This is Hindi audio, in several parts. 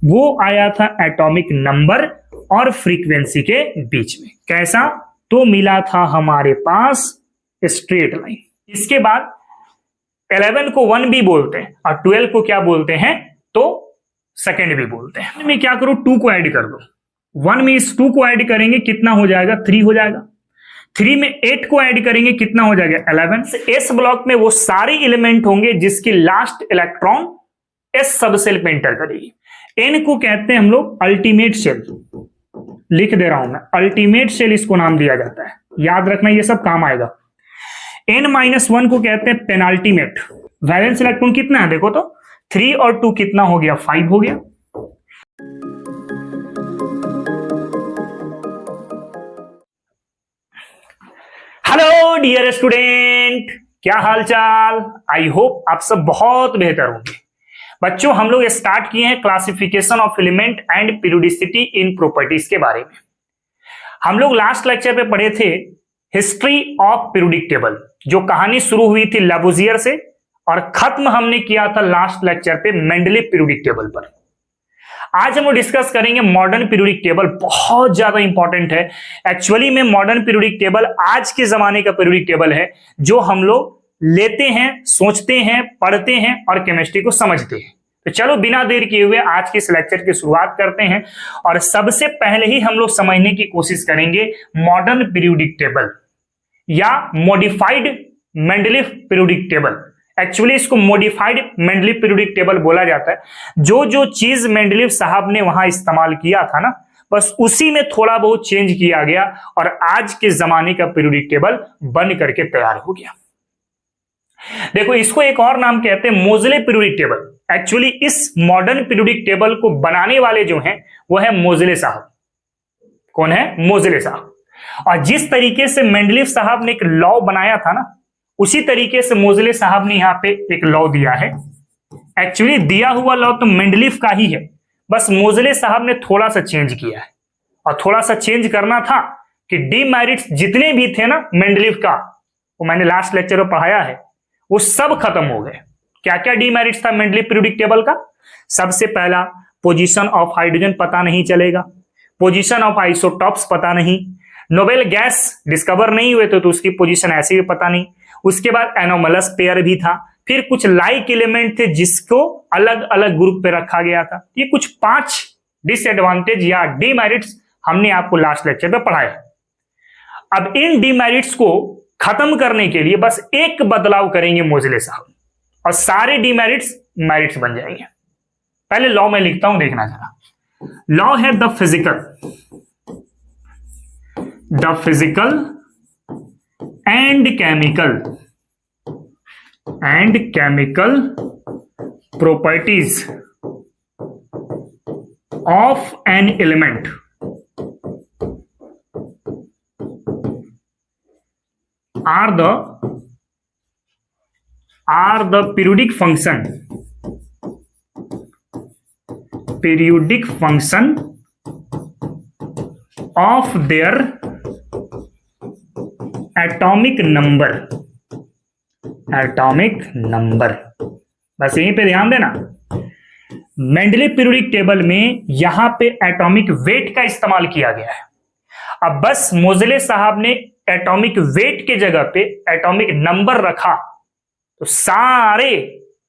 वो आया था एटॉमिक नंबर और फ्रीक्वेंसी के बीच में। कैसा? तो मिला था हमारे पास स्ट्रेट लाइन। इसके बाद 11 को 1 भी बोलते हैं और 12 को क्या बोलते हैं? तो सेकेंड भी बोलते हैं। मैं क्या करूं? 2 को ऐड कर दो। 1 में इस 2 को ऐड करेंगे, कितना हो जाएगा? 3 हो जाएगा। 3 में 8 को ऐड करेंगे, कितना हो जाएगा? 11। एस ब्लॉक में वो सारे एलिमेंट होंगे जिसकी लास्ट इलेक्ट्रॉन एस सबसेल पे एंटर करेगी। एन को कहते हैं हम लोग अल्टीमेट शेल। लिख दे रहा हूं मैं, अल्टीमेट शेल इसको नाम दिया जाता है। याद रखना, ये सब काम आएगा। n-1 को कहते हैं पेनाल्टीमेट। वैलेंस इलेक्ट्रॉन कितना है देखो तो, 3 और 2 कितना हो गया? 5 हो गया। हेलो डियर स्टूडेंट, क्या हाल चाल? आई होप आप सब बहुत बेहतर होंगे। बच्चों, हम लोग स्टार्ट किए हैं classification of element and periodicity in properties के बारे में। हम लोग लास्ट लेक्चर पे पढ़े थे हिस्ट्री ऑफ पीरियोडिक टेबल, जो कहानी शुरू हुई थी लैबोजियर से और खत्म हमने किया था लास्ट लेक्चर पे मेंडलीव पीरियोडिक टेबल पर। आज हम लोग डिस्कस करेंगे मॉडर्न पीरियोडिक टेबल। बहुत ज्यादा इंपॉर्टेंट है। एक्चुअली में मॉडर्न पीरियोडिक टेबल आज के जमाने का पीरियोडिक टेबल है, जो हम लोग लेते हैं, सोचते हैं, पढ़ते हैं और केमिस्ट्री को समझते हैं। तो चलो बिना देर किए हुए आज के इस लेक्चर की शुरुआत करते हैं और सबसे पहले ही हम लोग समझने की कोशिश करेंगे मॉडर्न पीरियोडिक टेबल या modified Mendeleev periodic table. Actually इसको मॉडिफाइड मेंडलीव पीरियोडिक टेबल बोला जाता है। जो जो चीज मेंडलीव साहब ने वहां इस्तेमाल किया था ना, बस उसी में थोड़ा बहुत चेंज किया गया और आज के जमाने का पीरियोडिक टेबल बन करके तैयार हो गया। देखो, इसको एक और नाम कहते हैं मोजले पीरियोडिक टेबल। एक्चुअली इस मॉडर्न पीरियोडिक टेबल को बनाने वाले जो हैं वो है मोजले साहब। कौन है? मोजले साहब। और जिस तरीके से मेंडलीव साहब ने एक लॉ बनाया था ना, उसी तरीके से मोजले साहब ने यहां पे एक लॉ दिया है। एक्चुअली दिया हुआ लॉ तो मेंडलीव का ही है, बस मोजले साहब ने थोड़ा सा चेंज किया है। और थोड़ा सा चेंज करना था कि डीमेरिट्स जितने भी थे ना मेंडलीव का, वो मैंने लास्ट लेक्चर में पढ़ाया है, वो सब खत्म हो गए। क्या क्या डीमेरिट्स था मेंडलीव पीरियोडिक टेबल का? सबसे पहला, पोजीशन ऑफ हाइड्रोजन पता नहीं चलेगा, पोजीशन ऑफ आइसोटॉप्स पता नहीं, नोबेल गैस डिस्कवर नहीं हुए तो उसकी पोजीशन ऐसी भी पता नहीं। उसके बाद एनोमलस पेयर भी था। फिर कुछ लाइक एलिमेंट थे जिसको अलग अलग ग्रुप पे रखा गया था। ये कुछ 5 डिसएडवांटेज या डीमेरिट्स हमने आपको लास्ट लेक्चर में पढ़ाया। अब इन डीमेरिट्स को खत्म करने के लिए बस एक बदलाव करेंगे मोजले साहब और सारे डीमेरिट्स मेरिट्स बन जाएंगे। पहले लॉ में लिखता हूं, देखना जरा। लॉ है the physical and chemical properties of an element are the periodic function of their atomic number। बस यहीं पे ध्यान देना। मेंडलीव पीरियोडिक टेबल में यहां पे एटॉमिक वेट का इस्तेमाल किया गया है। अब बस मोजले साहब ने एटॉमिक वेट के जगह पे एटॉमिक नंबर रखा तो सारे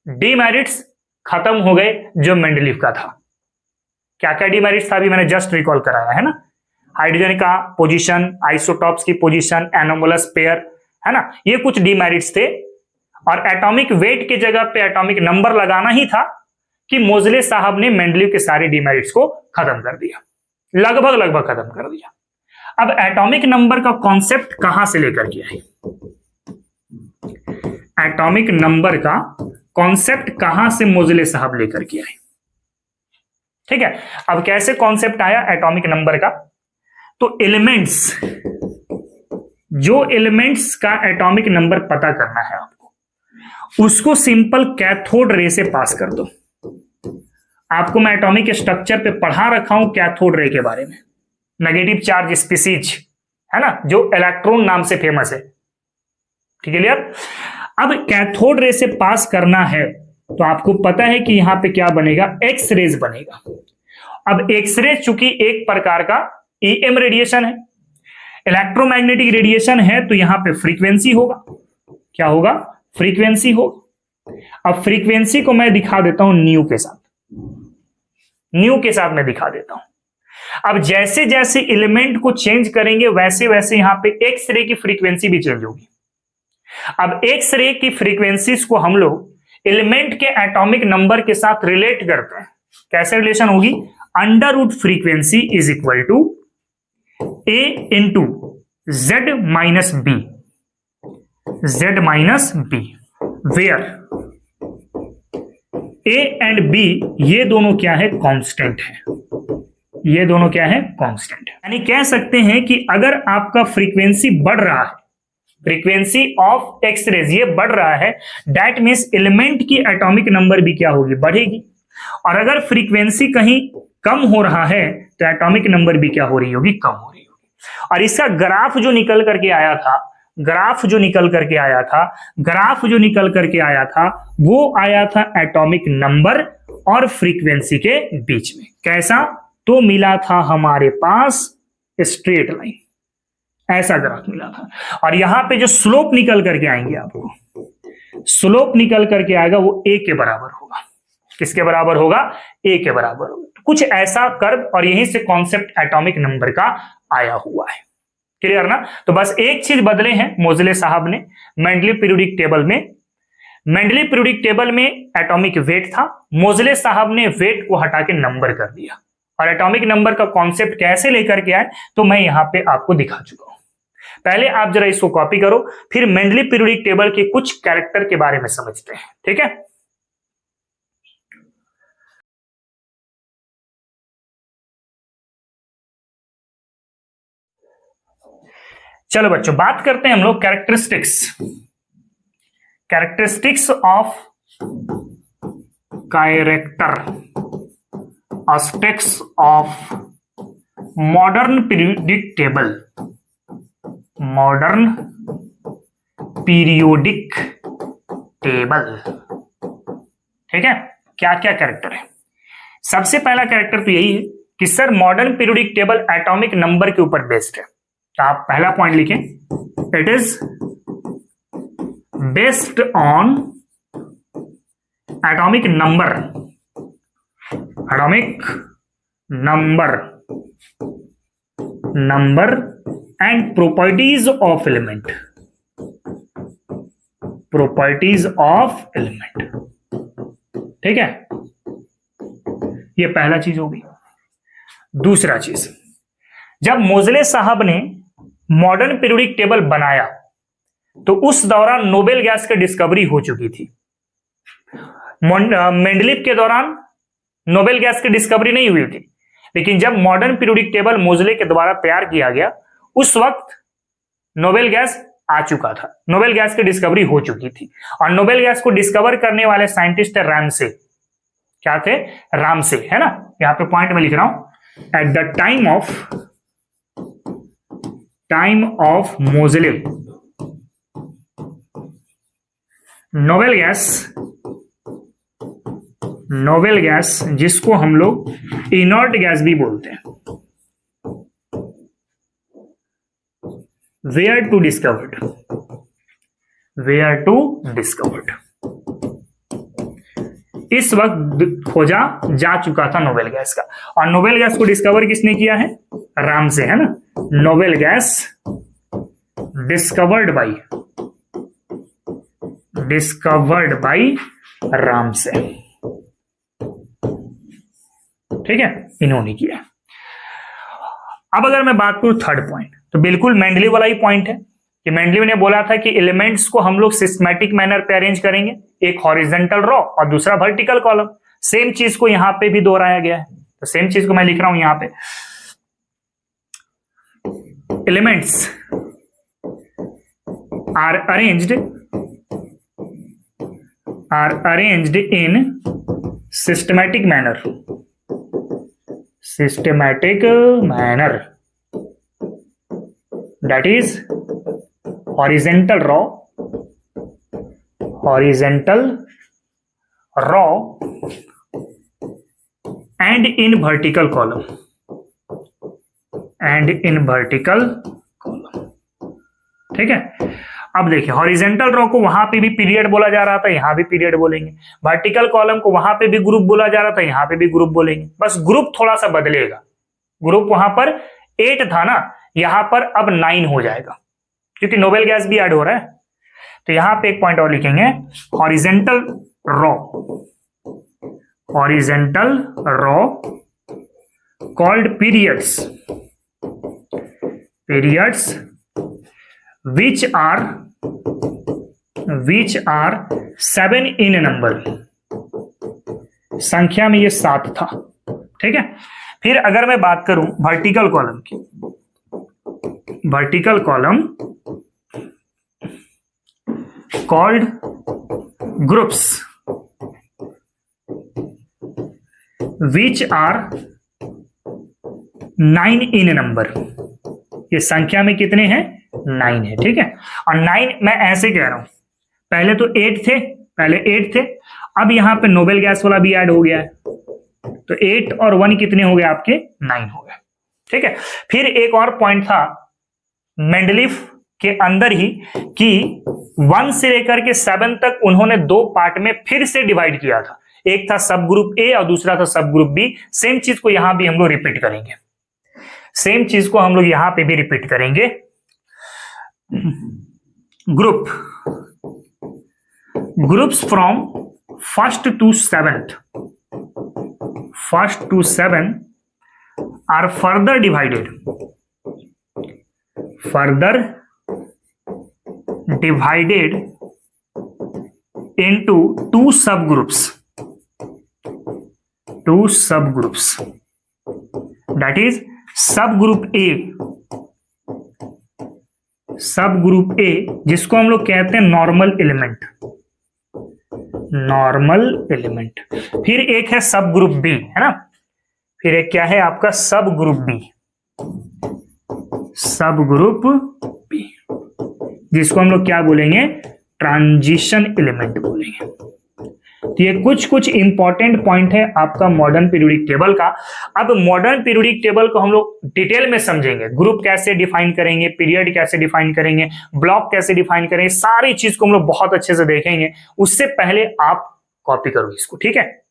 डीमेरिट्स खत्म हो गए जो मेंडलीव का था। क्या क्या डीमेरिट्स था अभी मैंने जस्ट रिकॉल कराया है ना। हाइड्रोजन का पोजीशन, आइसोटॉप्स की पोजीशन, एनोमलस पेयर, है ना, ये कुछ डीमेरिट्स थे। और एटॉमिक वेट के जगह पे एटॉमिक नंबर लगाना ही था कि मोजले साहब ने मेंडलीव के सारे डीमेरिट्स को खत्म कर दिया, लगभग खत्म कर दिया। अब एटॉमिक नंबर का कॉन्सेप्ट कहां से लेकर के आए? एटॉमिक नंबर का कॉन्सेप्ट कहां से मोजले साहब लेकर के आए? ठीक है, अब कैसे कॉन्सेप्ट आया एटॉमिक नंबर का? तो एलिमेंट्स, जो एलिमेंट्स का एटॉमिक नंबर पता करना है आपको, उसको सिंपल कैथोड रे से पास कर दो। आपको मैं एटॉमिक स्ट्रक्चर पे पढ़ा रखा हूं कैथोड रे के बारे में। नेगेटिव चार्ज स्पीसीज, है ना, जो इलेक्ट्रॉन नाम से फेमस है। ठीक है, क्लियर? अब कैथोड रे से पास करना है तो आपको पता है कि यहां पे क्या बनेगा? एक्स रेज बनेगा। अब एक्सरे चूंकि एक प्रकार का ईएम रेडिएशन है, इलेक्ट्रोमैग्नेटिक रेडिएशन है, तो यहां पे फ्रीक्वेंसी होगा। क्या होगा? फ्रीक्वेंसी होगा। अब फ्रीक्वेंसी को मैं दिखा देता हूं न्यू के साथ, न्यू के साथ मैं दिखा देता हूं। अब जैसे जैसे एलिमेंट को चेंज करेंगे वैसे वैसे यहां पे एक्स रे की फ्रीक्वेंसी भी चेंज होगी। अब एक्स रे की फ्रीक्वेंसीज को हम लोग एलिमेंट के एटॉमिक नंबर के साथ रिलेट करते हैं। कैसे रिलेशन होगी? Under root frequency is equal to A into Z minus B, Z minus B, where A and B ये दोनों क्या है? कांस्टेंट है। ये दोनों क्या है? कांस्टेंट है। यानी कह सकते हैं कि अगर आपका फ्रीक्वेंसी बढ़ रहा है, फ्रीक्वेंसी ऑफ एक्स रेज ये बढ़ रहा है, दैट मीन्स एलिमेंट की एटॉमिक नंबर भी क्या होगी? बढ़ेगी। और अगर फ्रीक्वेंसी कहीं कम हो रहा है तो एटॉमिक नंबर भी क्या हो रही होगी? कम हो रही होगी। और इसका ग्राफ जो निकल करके आया था, ग्राफ जो निकल करके आया था, ग्राफ जो निकल करके आया था, वो आया था एटॉमिक नंबर और फ्रीक्वेंसी के बीच में। कैसा? तो मिला था हमारे पास स्ट्रेट लाइन, ऐसा ग्राफ मिला था। और यहां पे जो स्लोप निकल करके आएंगे, आपको स्लोप निकल करके आएगा वो ए के बराबर होगा। किसके बराबर होगा? ए के बराबर होगा। तो कुछ ऐसा कर्व, और यहीं से कॉन्सेप्ट एटॉमिक नंबर का आया हुआ है। क्लियर ना? तो बस एक चीज बदले हैं मोजले साहब ने मेंडलीव पीरियोडिक टेबल में। मेंडलीव पीरियोडिक टेबल में एटॉमिक वेट था, मोजले साहब ने वेट को हटा के नंबर कर दिया। और एटॉमिक नंबर का कॉन्सेप्ट कैसे लेकर के आए तो मैं यहां पे आपको दिखा चुका हूं। पहले आप जरा इसको कॉपी करो, फिर मेंडलीव पीरियोडिक टेबल के कुछ कैरेक्टर के बारे में समझते हैं। ठीक है? चलो बच्चों, बात करते हैं हम लोग characteristics, characteristics of characteristics of modern periodic table, modern periodic table. ठीक है? क्या क्या कैरेक्टर है? सबसे पहला कैरेक्टर तो यही है कि sir modern periodic table atomic number के ऊपर बेस्ड है। तो आप पहला पॉइंट लिखें, it is based on atomic number, atomic number, number and properties of element, properties of element. ठीक है? ये पहला चीज होगी। दूसरा चीज, जब मोजले साहब ने मॉडर्न पीरियोडिक टेबल बनाया तो उस दौरान नोबेल गैस की डिस्कवरी हो चुकी थी। मेंडलीव के दौरान नोबेल गैस की डिस्कवरी नहीं हुई थी, लेकिन जब मॉडर्न पीरियोडिक टेबल मोजले के द्वारा तैयार किया गया उस वक्त नोबेल गैस आ चुका था, नोबेल गैस की डिस्कवरी हो चुकी थी। और नोबेल गैस को डिस्कवर करने वाले साइंटिस्ट थे रामसे। क्या थे? रामसे, है ना? यहां पे पॉइंट में लिख रहा हूं, एट द टाइम ऑफ मोजले नोबेल गैस जिसको हम लोग इनर्ट गैस भी बोलते हैं, वेयर टू डिस्कवर्ड, इस वक्त खोजा जा चुका था नोबेल गैस का। और नोबेल गैस को डिस्कवर किसने किया है? रामसे, है ना? Noble gas discovered by Ramsay. ठीक है? इन्होंने किया। अब अगर मैं बात करूं थर्ड पॉइंट, तो बिल्कुल मेंडलीव वाला ही पॉइंट है कि मेंडलीव ने बोला था कि एलिमेंट्स को हम लोग सिस्टमैटिक मैनर पे अरेंज करेंगे, एक हॉरिजॉन्टल रो और दूसरा वर्टिकल कॉलम। सेम चीज को यहां पे भी दोहराया गया है, तो सेम चीज को मैं लिख रहा हूं यहां पे, elements are arranged in systematic manner, that is horizontal row and in vertical column, and in vertical column. ठीक है, अब देखिए हॉरिजेंटल रो को वहां पे भी पीरियड बोला जा रहा था, यहां भी पीरियड बोलेंगे। वर्टिकल कॉलम को वहां पे भी ग्रुप बोला जा रहा था, यहां पे भी ग्रुप बोलेंगे। बस ग्रुप थोड़ा सा बदलेगा, ग्रुप वहां पर 8 था ना, यहां पर अब 9 हो जाएगा, क्योंकि नोबेल गैस भी ऐड हो रहा है। तो यहां पे एक पॉइंट और लिखेंगे, horizontal row, horizontal row called periods, periods which are 7 in number, संख्या में ये 7 था। ठीक है, फिर अगर मैं बात करूं वर्टिकल कॉलम की, vertical column called groups which are 9 in number, ये संख्या में कितने हैं? 9 है। ठीक है, और 9 मैं ऐसे कह रहा हूं, पहले तो 8 थे, पहले 8 थे, अब यहां पे नोबेल गैस वाला भी ऐड हो गया है, तो 8 और 1 कितने हो गए आपके? 9 हो गए। ठीक है, फिर एक और पॉइंट था मेंडलीफ के अंदर ही कि 1 से लेकर के 7 तक उन्होंने 2 पार्ट में फिर से डिवाइड किया था, एक था सब ग्रुप ए और दूसरा था सब ग्रुप बी। सेम चीज को यहां भी हम लोग रिपीट करेंगे, सेम चीज को हम लोग यहां पे भी रिपीट करेंगे। Group, groups from first to seventh, first to 7 are further divided, further divided into 2 subgroups, 2 subgroups, that is subgroup A, subgroup ए जिसको हम लोग कहते हैं नॉर्मल एलिमेंट, नॉर्मल एलिमेंट। फिर एक है सब ग्रुप बी, है ना, फिर एक क्या है आपका सब ग्रुप बी, सब ग्रुप बी जिसको हम लोग क्या बोलेंगे? ट्रांजिशन एलिमेंट बोलेंगे। तो ये कुछ इंपॉर्टेंट पॉइंट है आपका मॉडर्न पीरियोडिक टेबल का। अब मॉडर्न पीरियोडिक टेबल को हम लोग डिटेल में समझेंगे, ग्रुप कैसे डिफाइन करेंगे, पीरियड कैसे डिफाइन करेंगे, ब्लॉक कैसे डिफाइन करेंगे, सारी चीज को हम लोग बहुत अच्छे से देखेंगे। उससे पहले आप कॉपी करो इसको, ठीक है।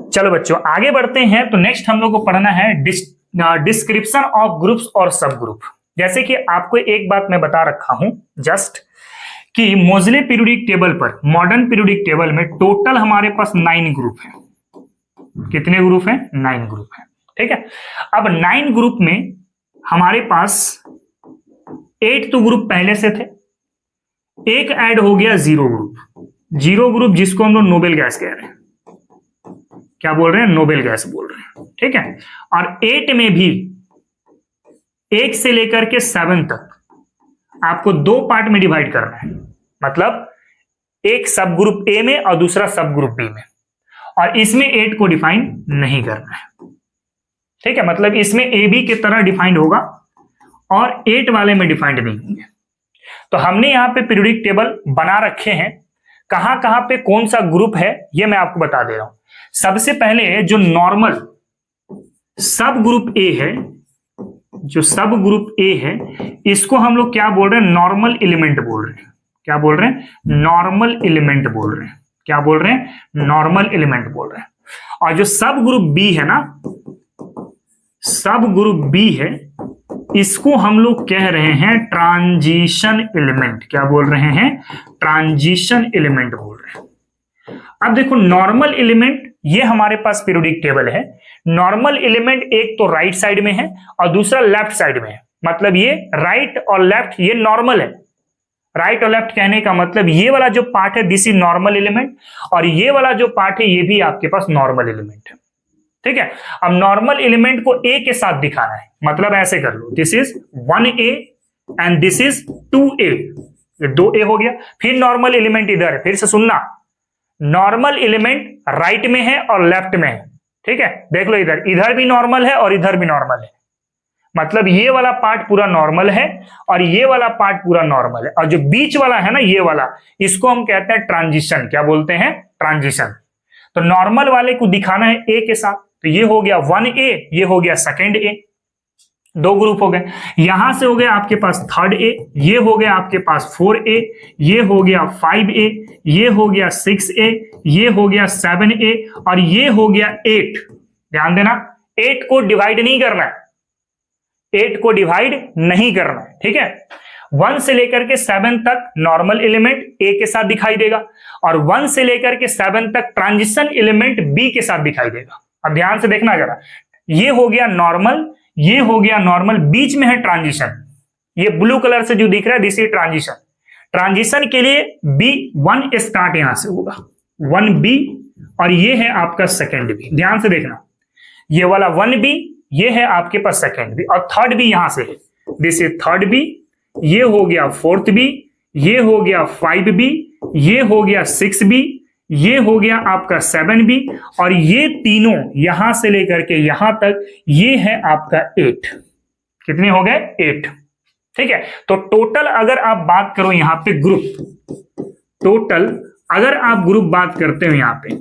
चलो बच्चों आगे बढ़ते हैं। तो नेक्स्ट हम लोग को पढ़ना है डिस्क्रिप्शन ऑफ ग्रुप्स और सब ग्रुप। जैसे कि आपको एक बात मैं बता रखा हूं जस्ट कि मोज़ले पीरियोडिक टेबल पर, मॉडर्न पीरियोडिक टेबल में टोटल हमारे पास 9 ग्रुप हैं। कितने ग्रुप हैं? 9 ग्रुप हैं, ठीक है। अब 9 ग्रुप में हमारे पास 8 तो ग्रुप पहले से थे, एक ऐड हो गया 0 ग्रुप। 0 ग्रुप जिसको हम लोग नोबेल गैस कह रहे हैं, क्या बोल रहे हैं? नोबेल गैस बोल रहे हैं, ठीक है। और 8 में भी 1 से लेकर के 7 तक आपको 2 पार्ट में डिवाइड करना है, मतलब एक सब ग्रुप ए में और दूसरा सब ग्रुप बी में, और इसमें 8 को डिफाइन नहीं करना है, ठीक है। मतलब इसमें ए बी की तरह डिफाइंड होगा और 8 वाले में डिफाइंड नहीं होंगे। तो हमने यहां पे पीरियोडिक टेबल बना रखे हैं, कहां कहां पे कौन सा ग्रुप है ये मैं आपको बता दे रहा हूं। सबसे पहले जो नॉर्मल सब ग्रुप ए है, जो सब ग्रुप ए है, इसको हम लोग क्या बोल रहे हैं? नॉर्मल एलिमेंट बोल रहे हैं। क्या बोल रहे हैं? नॉर्मल एलिमेंट बोल रहे हैं। क्या बोल रहे हैं? नॉर्मल एलिमेंट बोल रहे हैं। और जो सब ग्रुप बी है ना, सब ग्रुप बी है, इसको हम लोग कह रहे हैं ट्रांजिशन एलिमेंट। क्या बोल रहे हैं? ट्रांजिशन एलिमेंट बोल रहे हैं। अब देखो नॉर्मल एलिमेंट ये हमारे पास पीरियोडिक टेबल है। नॉर्मल एलिमेंट एक तो राइट साइड में है और दूसरा लेफ्ट साइड में है, मतलब ये राइट और लेफ्ट ये नॉर्मल है। राइट और लेफ्ट कहने का मतलब ये वाला जो पार्ट है दिस इज नॉर्मल एलिमेंट, और ये वाला जो पार्ट है ये भी आपके पास नॉर्मल एलिमेंट है, ठीक है। अब नॉर्मल एलिमेंट को ए के साथ दिखाना है, मतलब ऐसे कर लो, this is 1a and this is 2a, ये 2a हो गया। फिर नॉर्मल एलिमेंट इधर है, फिर से सुनना, नॉर्मल एलिमेंट राइट में है और लेफ्ट में है, ठीक है। देख लो इधर, इधर भी नॉर्मल है और इधर भी नॉर्मल है, मतलब ये वाला पार्ट पूरा नॉर्मल है और ये वाला पार्ट पूरा नॉर्मल है, और जो बीच वाला है ना ये वाला, इसको हम कहते हैं ट्रांजिशन। क्या बोलते हैं? ट्रांजिशन। तो नॉर्मल वाले को दिखाना है ए के साथ, तो ये हो गया 1A, ये हो गया सेकेंड ए, दो ग्रुप हो गए। यहां से हो गया आपके पास थर्ड ए, ये हो गया आपके पास 4A, ये हो गया 5A, ये हो गया 6A, ये हो गया 7A, और ये हो गया 8। ध्यान देना, 8 को डिवाइड नहीं करना है, 8 को डिवाइड नहीं करना है, ठीक है। 1 से लेकर के 7 तक नॉर्मल एलिमेंट ए के साथ दिखाई देगा, और 1 से लेकर के 7 तक ट्रांजिशन एलिमेंट बी के साथ दिखाई देगा। अब ध्यान से देखना जरा, ये हो गया नॉर्मल, ये हो गया नॉर्मल, बीच में है ट्रांजिशन। ये ब्लू कलर से जो दिख रहा है दिस इज ट्रांजिशन। ट्रांजिशन के लिए B1 स्टार्ट यहां से होगा, 1B, और ये है आपका सेकेंड बी। ध्यान से देखना, ये वाला 1B, ये है आपके पास सेकेंड बी, और थर्ड बी यहां से है, दिस इज थर्ड बी, ये हो गया फोर्थ बी, ये हो गया 5B, ये हो गया 6B, ये हो गया आपका 7B, और ये तीनों यहां से लेकर के यहां तक ये है आपका 8। कितने हो गए? 8, ठीक है। तो टोटल अगर आप बात करो यहां पे ग्रुप, टोटल अगर आप ग्रुप बात करते हो यहां पे,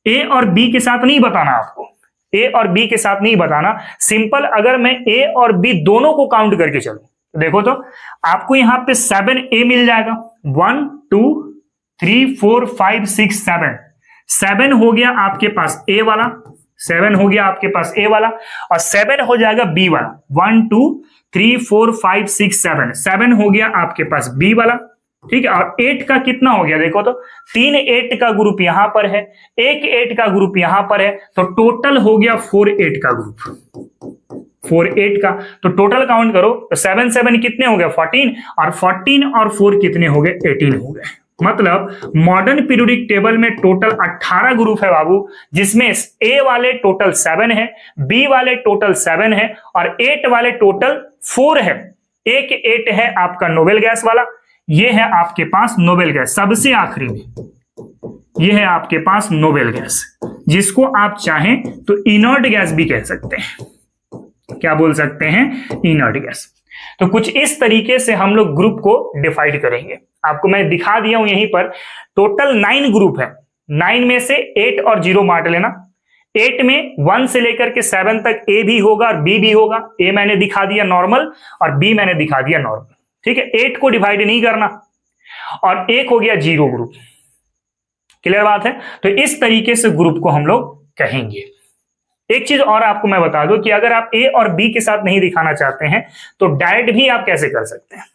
ए और बी के साथ नहीं बताना आपको, ए और बी के साथ नहीं बताना, सिंपल अगर मैं ए और बी दोनों को काउंट करके चलूं, देखो तो आपको यहां पे 7A मिल जाएगा। 1 2 3 4 5 6 7, 7 हो गया आपके पास ए वाला, 7 हो गया आपके पास ए वाला, और 7 हो जाएगा बी वाला। 1 2 3 4 5 6 7, 7 हो गया आपके पास बी वाला, ठीक है। और 8 का कितना हो गया देखो तो, 3 8 का ग्रुप यहां पर है, एक 8 का ग्रुप यहां पर है, तो टोटल हो गया 4 8 का ग्रुप, 4 8 का। तो टोटल काउंट करो तो 7 7 कितने हो गए? 14, और 14 और 4 कितने हो गए? 18 हो गए। मतलब मॉडर्न पीरियोडिक टेबल में टोटल 18 ग्रुप है बाबू, जिसमें ए वाले टोटल 7 है, बी वाले टोटल 7 है, और 8 वाले टोटल 4 है। एक 8 है आपका नोबेल गैस वाला, ये है आपके पास नोबेल गैस सबसे आखिरी में, ये है आपके पास नोबेल गैस, जिसको आप चाहें तो इनर्ट गैस भी कह सकते हैं। क्या बोल सकते हैं? Inert gas. तो कुछ इस तरीके से हम लोग ग्रुप को डिवाइड करेंगे। आपको मैं दिखा दिया हूं यहीं पर, टोटल 9 ग्रुप है, 9 में से 8 और 0 बांट लेना। 8 में 1 से लेकर के 7 तक ए भी होगा और बी भी होगा। ए मैंने दिखा दिया नॉर्मल और बी मैंने दिखा दिया नॉर्मल, ठीक है। 8 को डिवाइड नहीं करना, और एक हो गया 0 ग्रुप। क्लियर बात है? तो इस तरीके से ग्रुप को हम लोग कहेंगे। एक चीज और आपको मैं बता दूं कि अगर आप ए और बी के साथ नहीं दिखाना चाहते हैं तो डायरेक्ट भी आप कैसे कर सकते हैं।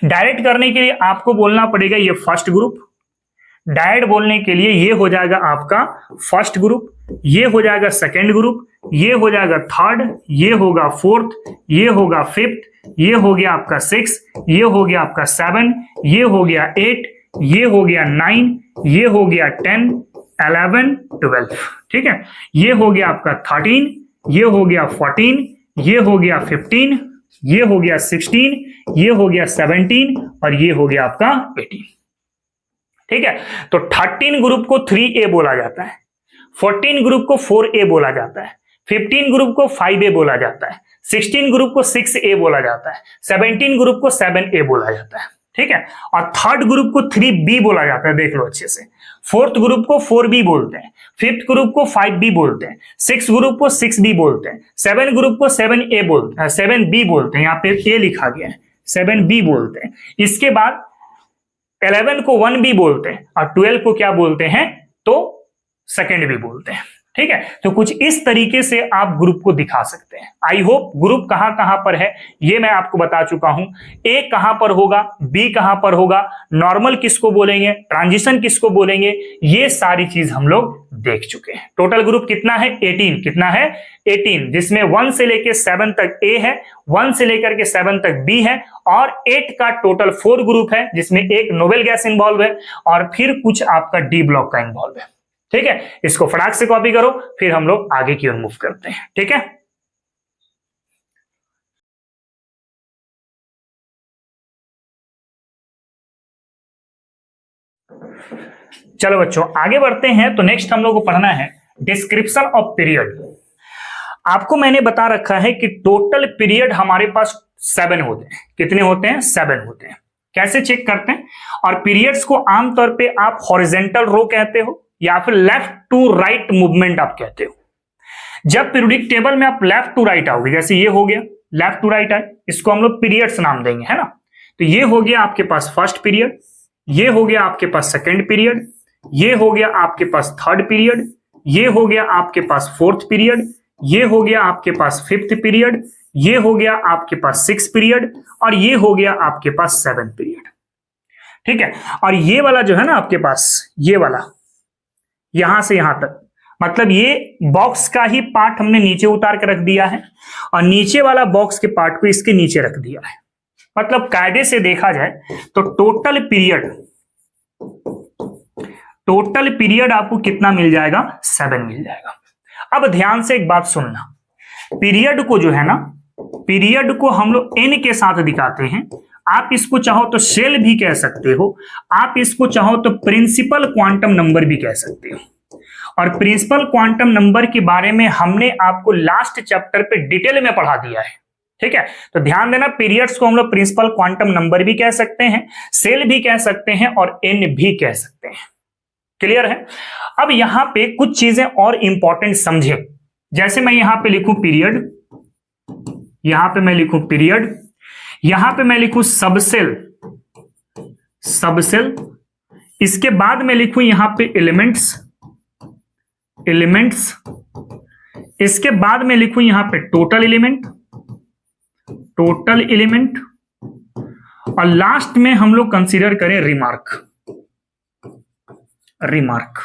डायरेक्ट करने के लिए आपको बोलना पड़ेगा ये फर्स्ट ग्रुप, डायरेक्ट बोलने के लिए ये हो जाएगा आपका फर्स्ट ग्रुप, ये हो जाएगा सेकेंड ग्रुप, ये हो जाएगा थर्ड, ये होगा फोर्थ, ये होगा फिफ्थ, ये हो गया आपका 6, ये हो गया आपका 7, ये हो गया 8, ये हो गया 9, ये हो गया 10, 11, 12, ठीक है। ये हो गया आपका 13, ये हो गया 14, ये हो गया 15, ये हो गया 16, ये हो गया 17, और ये हो गया आपका 18, ठीक है। तो 13 ग्रुप को 3A बोला जाता है, 14 ग्रुप को 4A बोला जाता है, 15 ग्रुप को 5A बोला जाता है, 16 ग्रुप को 6A बोला जाता है, 17 ग्रुप को 7A बोला जाता है, ठीक है। और थर्ड ग्रुप को 3B बोला जाता है, देख लो अच्छे से। फोर्थ ग्रुप को 4B बोलते हैं, फिफ्थ ग्रुप को 5B बोलते हैं, 6 ग्रुप को 6B बोलते हैं, 7 ग्रुप को 7A बोलते हैं, 7B बोलते हैं, यहाँ पे A लिखा गया है, 7B बोलते हैं। इसके बाद 11 को 1B बोलते हैं, और 12 को क्या बोलते हैं? तो सेकेंड भी बोलते हैं, ठीक है। तो कुछ इस तरीके से आप ग्रुप को दिखा सकते हैं। आई होप ग्रुप कहां कहां पर है ये मैं आपको बता चुका हूं। ए कहां पर होगा, बी कहां पर होगा, नॉर्मल किसको बोलेंगे, ट्रांजिशन किसको बोलेंगे, ये सारी चीज हम लोग देख चुके हैं। टोटल ग्रुप कितना है? 18। कितना है? 18, जिसमें 1 से लेकर 7 तक ए है, 1 से लेकर के 7 तक बी है, और 8 का टोटल 4 ग्रुप है, जिसमें एक नोबेल गैस इन्वॉल्व है और फिर कुछ आपका डी ब्लॉक का इन्वॉल्व है, ठीक है। इसको फटाक से कॉपी करो, फिर हम लोग आगे की ओर मूव करते हैं, ठीक है। चलो बच्चों आगे बढ़ते हैं। तो नेक्स्ट हम लोग को पढ़ना है डिस्क्रिप्शन ऑफ पीरियड। आपको मैंने बता रखा है कि टोटल पीरियड हमारे पास 7 होते हैं। कितने होते हैं? 7 होते हैं। कैसे चेक करते हैं? और पीरियड्स को आमतौर पे आप हॉरिजेंटल रो कहते हो या फिर लेफ्ट टू राइट मूवमेंट आप कहते हो। जब पीरियोडिक टेबल में आप लेफ्ट टू राइट आओगे, जैसे ये हो गया लेफ्ट टू राइट आए, इसको हम लोग पीरियड्स नाम देंगे, है ना। तो ये हो गया आपके पास फर्स्ट पीरियड, ये हो गया आपके पास सेकंड पीरियड, ये हो गया आपके पास थर्ड पीरियड, ये हो गया आपके पास फोर्थ पीरियड, ये हो गया आपके पास फिफ्थ पीरियड, ये हो गया आपके पास सिक्स पीरियड, और ये हो गया आपके पास 7 पीरियड। ठीक है। और ये वाला जो है ना आपके पास, ये वाला यहां से यहां तक, मतलब ये बॉक्स का ही पार्ट हमने नीचे उतार कर रख दिया है और नीचे वाला बॉक्स के पार्ट को इसके नीचे रख दिया है। मतलब कायदे से देखा जाए तो टोटल पीरियड आपको कितना मिल जाएगा? 7 मिल जाएगा। अब ध्यान से एक बात सुनना, पीरियड को जो है ना, पीरियड को हम लोग n के साथ दिखाते हैं। आप इसको चाहो तो सेल भी कह सकते हो, आप इसको चाहो तो प्रिंसिपल क्वांटम नंबर भी कह सकते हो। और प्रिंसिपल क्वांटम नंबर के बारे में हमने आपको लास्ट चैप्टर पे डिटेल में पढ़ा दिया है। ठीक है, तो ध्यान देना, पीरियड्स को हम लोग प्रिंसिपल क्वांटम नंबर भी कह सकते हैं, सेल भी कह सकते हैं और n भी कह सकते हैं। क्लियर है? अब यहां पे कुछ चीजें और इंपॉर्टेंट समझे। जैसे मैं यहां पे लिखूं पीरियड, यहां पे मैं लिखूं पीरियड, यहां पे मैं लिखूं सबसेल, सबसेल, इसके बाद मैं लिखूं यहां पे एलिमेंट्स, एलिमेंट्स, इसके बाद मैं लिखूं यहां पे टोटल एलिमेंट, टोटल एलिमेंट, और लास्ट में हम लोग कंसीडर करें रिमार्क, रिमार्क।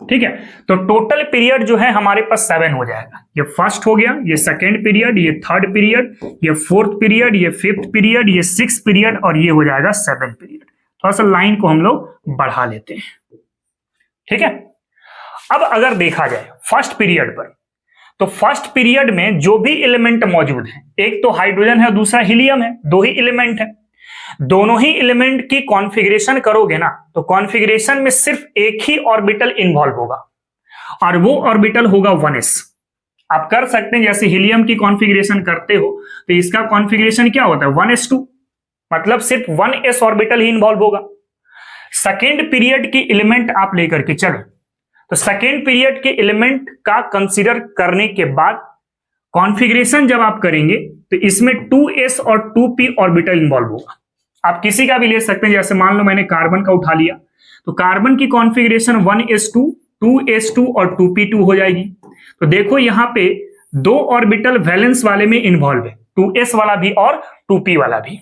ठीक है, तो टोटल पीरियड जो है हमारे पास 7 हो जाएगा। ये फर्स्ट हो गया, ये सेकेंड पीरियड, ये थर्ड पीरियड, ये फोर्थ पीरियड, ये फिफ्थ पीरियड, ये सिक्स पीरियड, और ये हो जाएगा 7 पीरियड। थोड़ा सा लाइन को हम लोग बढ़ा लेते हैं। ठीक है, अब अगर देखा जाए फर्स्ट पीरियड पर, तो फर्स्ट पीरियड में जो भी एलिमेंट मौजूद है, एक तो हाइड्रोजन है, दूसरा हीलियम है, 2 ही एलिमेंट है। दोनों ही एलिमेंट की कॉन्फ़िगरेशन करोगे ना, तो कॉन्फ़िगरेशन में सिर्फ एक ही ऑर्बिटल इन्वॉल्व होगा और वो ऑर्बिटल होगा 1s। आप कर सकते हैं, जैसे हीलियम की कॉन्फ़िगरेशन करते हो तो इसका कॉन्फ़िगरेशन क्या होता है? 1s2, मतलब सिर्फ 1s ऑर्बिटल ही इन्वॉल्व होगा। सेकेंड पीरियड की एलिमेंट आप लेकर के चले, तो सेकेंड पीरियड के एलिमेंट का कंसीडर करने के बाद कॉन्फ़िगरेशन जब आप करेंगे तो इसमें 2s और 2p ऑर्बिटल इन्वॉल्व होगा। आप किसी का भी ले सकते हैं, जैसे मान लो मैंने कार्बन का उठा लिया, तो कार्बन की कॉन्फ़िगरेशन 1s2, 2s2 और 2p2 हो जाएगी। तो देखो यहां पे 2 ऑर्बिटल वैलेंस वाले में इन्वॉल्व है, 2s वाला भी और 2p वाला भी,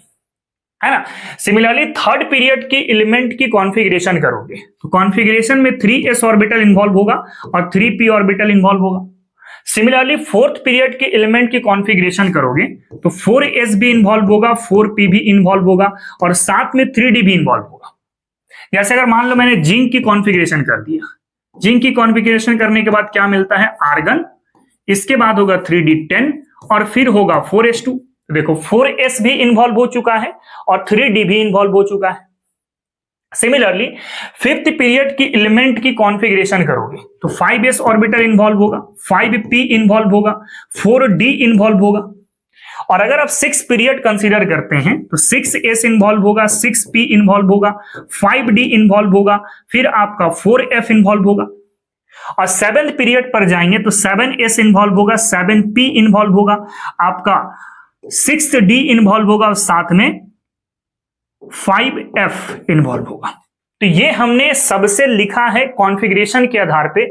है ना। सिमिलरली थर्ड पीरियड की एलिमेंट की कॉन्फ़िगरेशन करोगे तो कॉन्फ़िगरेशन में 3s ऑर्बिटल इन्वॉल्व होगा और 3p ऑर्बिटल इन्वॉल्व होगा। सिमिलरली फोर्थ पीरियड के एलिमेंट की कॉन्फ़िगरेशन करोगे तो 4s भी इन्वॉल्व होगा, 4p भी इन्वॉल्व होगा और साथ में 3d भी इन्वॉल्व होगा। जैसे अगर मान लो मैंने जिंक की कॉन्फ़िगरेशन कर दिया, जिंक की कॉन्फ़िगरेशन करने के बाद क्या मिलता है? आर्गन, इसके बाद होगा 3d10 और फिर होगा 4s2। देखो 4s भी इन्वॉल्व हो चुका है और 3d भी इन्वॉल्व हो चुका है। सिमिलरली फिफ्थ पीरियड की एलिमेंट की कॉन्फ़िगरेशन करोगे तो 5s ऑर्बिटल इन्वॉल्व होगा, 5p इन्वॉल्व होगा, 4d इन्वॉल्व होगा। और अगर आप 6 पीरियड कंसीडर करते हैं तो 6s इन्वॉल्व होगा, 6p इन्वॉल्व होगा, 5d इन्वॉल्व होगा, फिर आपका 4f इन्वॉल्व होगा। और 7th पीरियड पर जाएंगे तो 7s इन्वॉल्व होगा, 7p इन्वॉल्व होगा, आपका 6d इन्वॉल्व होगा और साथ में 5f इन्वॉल्व होगा। तो ये हमने सबसे लिखा है कॉन्फ़िगरेशन के आधार पे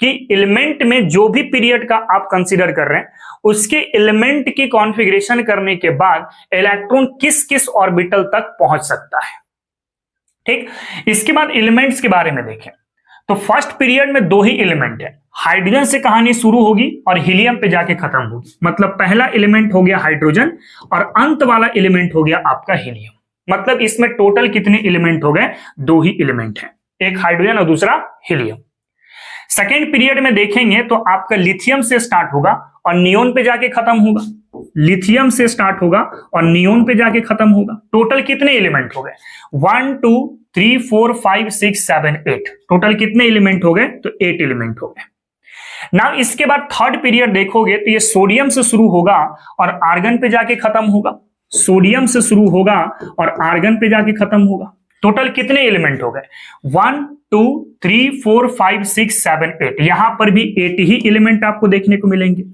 कि एलिमेंट में जो भी पीरियड का आप कंसीडर कर रहे हैं उसके एलिमेंट की कॉन्फ़िगरेशन करने के बाद इलेक्ट्रॉन किस किस ऑर्बिटल तक पहुंच सकता है। ठीक, इसके बाद एलिमेंट्स के बारे में देखें तो फर्स्ट पीरियड में 2 ही एलिमेंट है, हाइड्रोजन से कहानी शुरू होगी और हीलियम पे जाके खत्म होगी। मतलब पहला एलिमेंट हो गया हाइड्रोजन और अंत वाला एलिमेंट हो गया आपका हीलियम। मतलब इसमें टोटल कितने एलिमेंट हो गए? 2 ही एलिमेंट हैं, एक हाइड्रोजन और दूसरा हीलियम। सेकेंड पीरियड में देखेंगे तो आपका लिथियम से स्टार्ट होगा और नियोन पे जाके खत्म होगा, लिथियम से स्टार्ट होगा और नियोन पे जाके खत्म होगा। टोटल कितने एलिमेंट हो गए? 1 2 3 4 5 6 7 8। टोटल कितने एलिमेंट हो गए? तो 8 एलिमेंट हो गए। ना इसके बाद थर्ड पीरियड देखोगे तो ये सोडियम से शुरू होगा और आर्गन पे जाके खत्म होगा। सोडियम से शुरू होगा और आर्गन पे जाके खत्म होगा। टोटल कितने एलिमेंट हो गए? 1 2 3 4 5 6 7 8। यहां पर भी 8 ही एलिमेंट आपको देखने को मिलेंगे।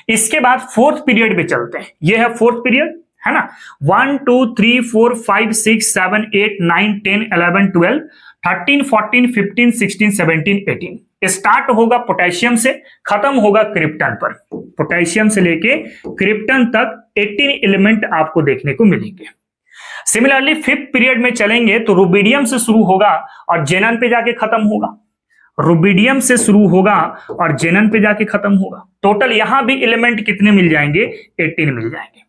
इसके बाद फोर्थ पीरियड पे चलते हैं। यह है फोर्थ पीरियड, है ना। 1 2 3 4 5 6 7 8 9 10 11 12 13 14 15 16 17 18। स्टार्ट होगा पोटेशियम से, खत्म होगा क्रिप्टन पर। पोटेशियम से लेके क्रिप्टन तक 18 एलिमेंट आपको देखने को मिलेंगे। सिमिलरली फिफ्थ पीरियड में चलेंगे तो रुबिडियम से शुरू होगा और जेनन पे जाके खत्म होगा। रुबिडियम से शुरू होगा और जेनन पे जाके खत्म होगा। टोटल यहां भी एलिमेंट कितने मिल जाएंगे? 18 मिल जाएंगे।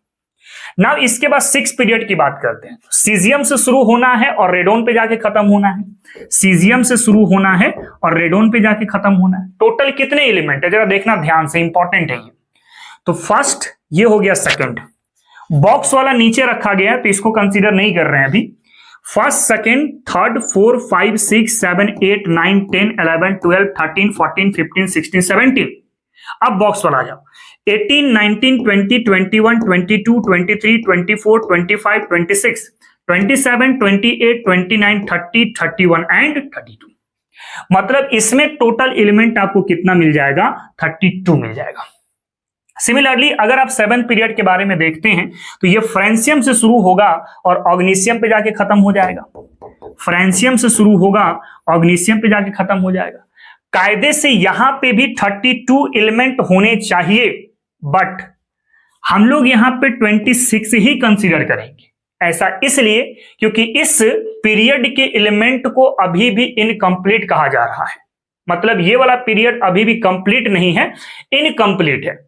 नाउ इसके बाद सिक्स पीरियड की बात करते हैं। सीजियम से शुरू होना है और रेडोन पे जाके खत्म होना है। सीजियम से शुरू होना है और रेडोन पे जाके खत्म होना है। टोटल कितने एलिमेंट है जरा देखना ध्यान से, इंपॉर्टेंट है ये। तो फर्स्ट ये हो गया, सेकंड बॉक्स वाला नीचे रखा गया है तो इसको कंसीडर नहीं कर रहे हैं अभी। First, second, third, 4 5 6 7 8 9 10 11 12 13 14 15 16 17। अब बॉक्स वाला आ जाओ। 18 19 20 21 22 23 24 25 26 27 28 29 30 31 एंड 32। मतलब इसमें टोटल एलिमेंट आपको कितना मिल जाएगा? 32 मिल जाएगा। सिमिलरली अगर आप सेवेंथ पीरियड के बारे में देखते हैं तो ये फ्रेंसियम से शुरू होगा और ऑग्नीशियम पे जाके खत्म हो जाएगा। फ्रेंसियम से शुरू होगा, ऑग्नीशियम पे जाके खत्म हो जाएगा। कायदे से यहां पे भी 32 एलिमेंट होने चाहिए, बट हम लोग यहां पे 26 ही कंसीडर करेंगे। ऐसा इसलिए क्योंकि इस पीरियड के एलिमेंट को अभी भी इनकम्प्लीट कहा जा रहा है। मतलब ये वाला पीरियड अभी भी कंप्लीट नहीं है, इनकम्प्लीट है।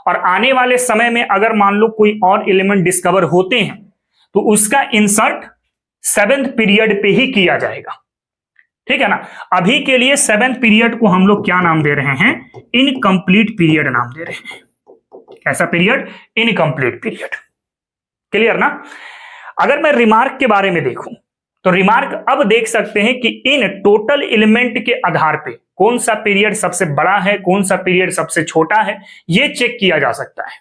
और आने वाले समय में अगर मान लो कोई और एलिमेंट डिस्कवर होते हैं तो उसका इंसर्ट सेवेंथ पीरियड पे ही किया जाएगा, ठीक है ना। अभी के लिए सेवेंथ पीरियड को हम लोग क्या नाम दे रहे हैं? इनकम्प्लीट पीरियड नाम दे रहे हैं। कैसा पीरियड? Incomplete period. क्लियर ना। अगर मैं रिमार्क के बारे में देखूं तो रिमार्क अब देख सकते हैं कि इन टोटल एलिमेंट के आधार पे कौन सा पीरियड सबसे बड़ा है, कौन सा पीरियड सबसे छोटा है, यह चेक किया जा सकता है।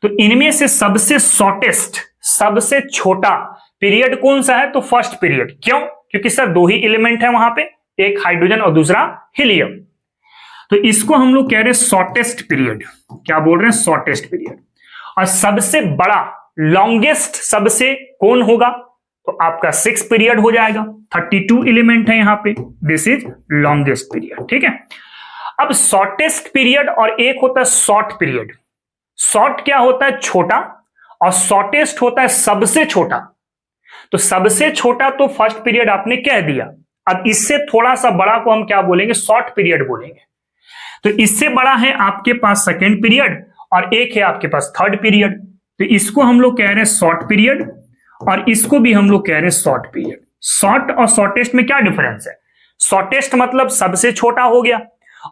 तो इनमें से सबसे शॉर्टेस्ट, सबसे छोटा पीरियड कौन सा है? तो फर्स्ट पीरियड। क्यों? क्योंकि सर दो ही एलिमेंट है वहां पे, एक हाइड्रोजन और दूसरा हीलियम। तो इसको हम लोग कह रहे हैं शॉर्टेस्ट पीरियड। क्या बोल रहे हैं? Shortest period. और सबसे बड़ा, लॉन्गेस्ट सबसे कौन होगा? तो आपका 6 पीरियड हो जाएगा। 32 एलिमेंट है यहां पे, दिस इज लॉन्गेस्ट पीरियड, ठीक है। अब शॉर्टेस्ट पीरियड और एक होता है शॉर्ट पीरियड। शॉर्ट क्या होता है? छोटा, और शॉर्टेस्ट होता है सबसे छोटा। तो सबसे छोटा तो फर्स्ट पीरियड आपने कह दिया। अब इससे थोड़ा सा बड़ा को हम क्या बोलेंगे? शॉर्ट पीरियड बोलेंगे। तो इससे बड़ा है आपके पास सेकेंड पीरियड और एक है आपके पास थर्ड पीरियड। तो इसको हम लोग कह रहे हैं शॉर्ट पीरियड और इसको भी हम लोग कह रहे हैं शॉर्ट पीरियड। शॉर्ट और शॉर्टेस्ट में क्या डिफरेंस है? शॉर्टेस्ट मतलब सबसे छोटा हो गया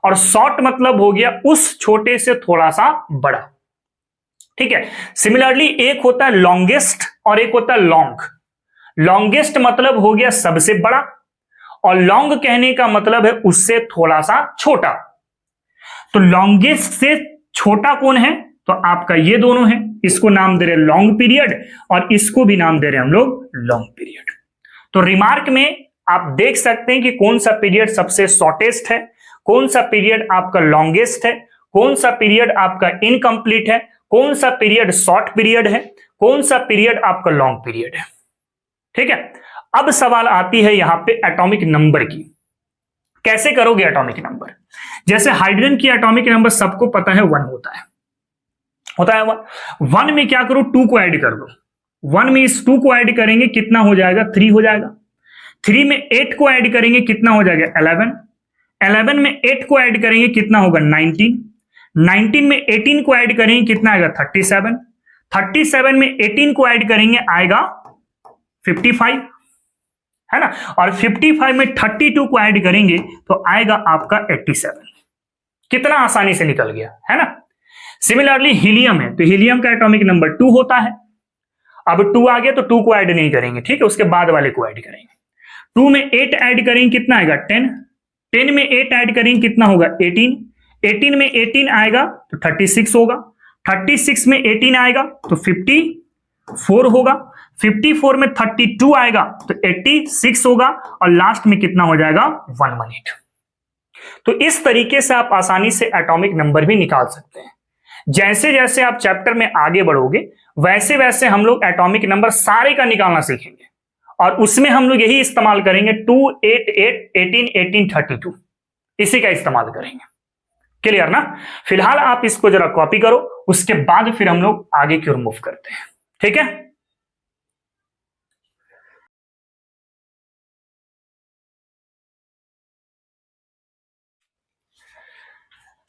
और शॉर्ट मतलब हो गया उस छोटे से थोड़ा सा बड़ा, ठीक है। सिमिलरली एक होता है लॉन्गेस्ट और एक होता है लॉन्ग। लॉन्गेस्ट मतलब हो गया सबसे बड़ा और लॉन्ग कहने का मतलब है उससे थोड़ा सा छोटा। तो लॉन्गेस्ट से छोटा कौन है? तो आपका ये दोनों है। इसको नाम दे रहे लॉन्ग पीरियड और इसको भी नाम दे रहे हम लोग लॉन्ग पीरियड। तो रिमार्क में आप देख सकते हैं कि कौन सा पीरियड सबसे शॉर्टेस्ट है, कौन सा पीरियड आपका लॉन्गेस्ट है, कौन सा पीरियड आपका इनकम्प्लीट है, कौन सा पीरियड शॉर्ट पीरियड है, कौन सा पीरियड आपका लॉन्ग पीरियड है, ठीक है। अब सवाल आती है यहां पे एटॉमिक नंबर की। कैसे करोगे एटॉमिक नंबर? जैसे हाइड्रोजन की एटॉमिक नंबर सबको पता है 1 होता है 1 में क्या करो? 2 को ऐड कर दो। 1 में इस 2 को ऐड करेंगे कितना हो जाएगा? 3 हो जाएगा। 3 में 8 को ऐड करेंगे कितना हो जाएगा? 11। 11 में 8 को ऐड करेंगे कितना होगा? 19। 19 में 18 को ऐड करेंगे कितना आएगा? 37। 37 में 18 को ऐड करेंगे आएगा 55, है ना। और 55 में 32 को ऐड करेंगे तो आएगा आपका 87। कितना आसानी से निकल गया, है ना। सिमिलरली हीलियम है तो हीलियम का एटॉमिक नंबर 2 होता है। अब 2 आ गया तो 2 को ऐड नहीं करेंगे, ठीक है, उसके बाद वाले को ऐड करेंगे। 2 में 8 ऐड करेंगे कितना आएगा? 10। 10 में 8 ऐड करेंगे कितना होगा? 18। 18 में 18 आएगा तो 36 होगा, 36 में 18 आएगा तो 54 होगा, 54 में 32 आएगा तो 86 होगा, और लास्ट में कितना हो जाएगा 118। तो इस तरीके से आप आसानी से एटॉमिक नंबर भी निकाल सकते हैं। जैसे जैसे आप चैप्टर में आगे बढ़ोगे वैसे वैसे हम लोग एटॉमिक नंबर सारे का निकालना सीखेंगे, और उसमें हम लोग यही इस्तेमाल करेंगे 2, 8, 8, 18, 18, 32, इसी का इस्तेमाल करेंगे। क्लियर ना? फिलहाल आप इसको जरा कॉपी करो, उसके बाद फिर हम लोग आगे की ओर मूव करते हैं। ठीक है?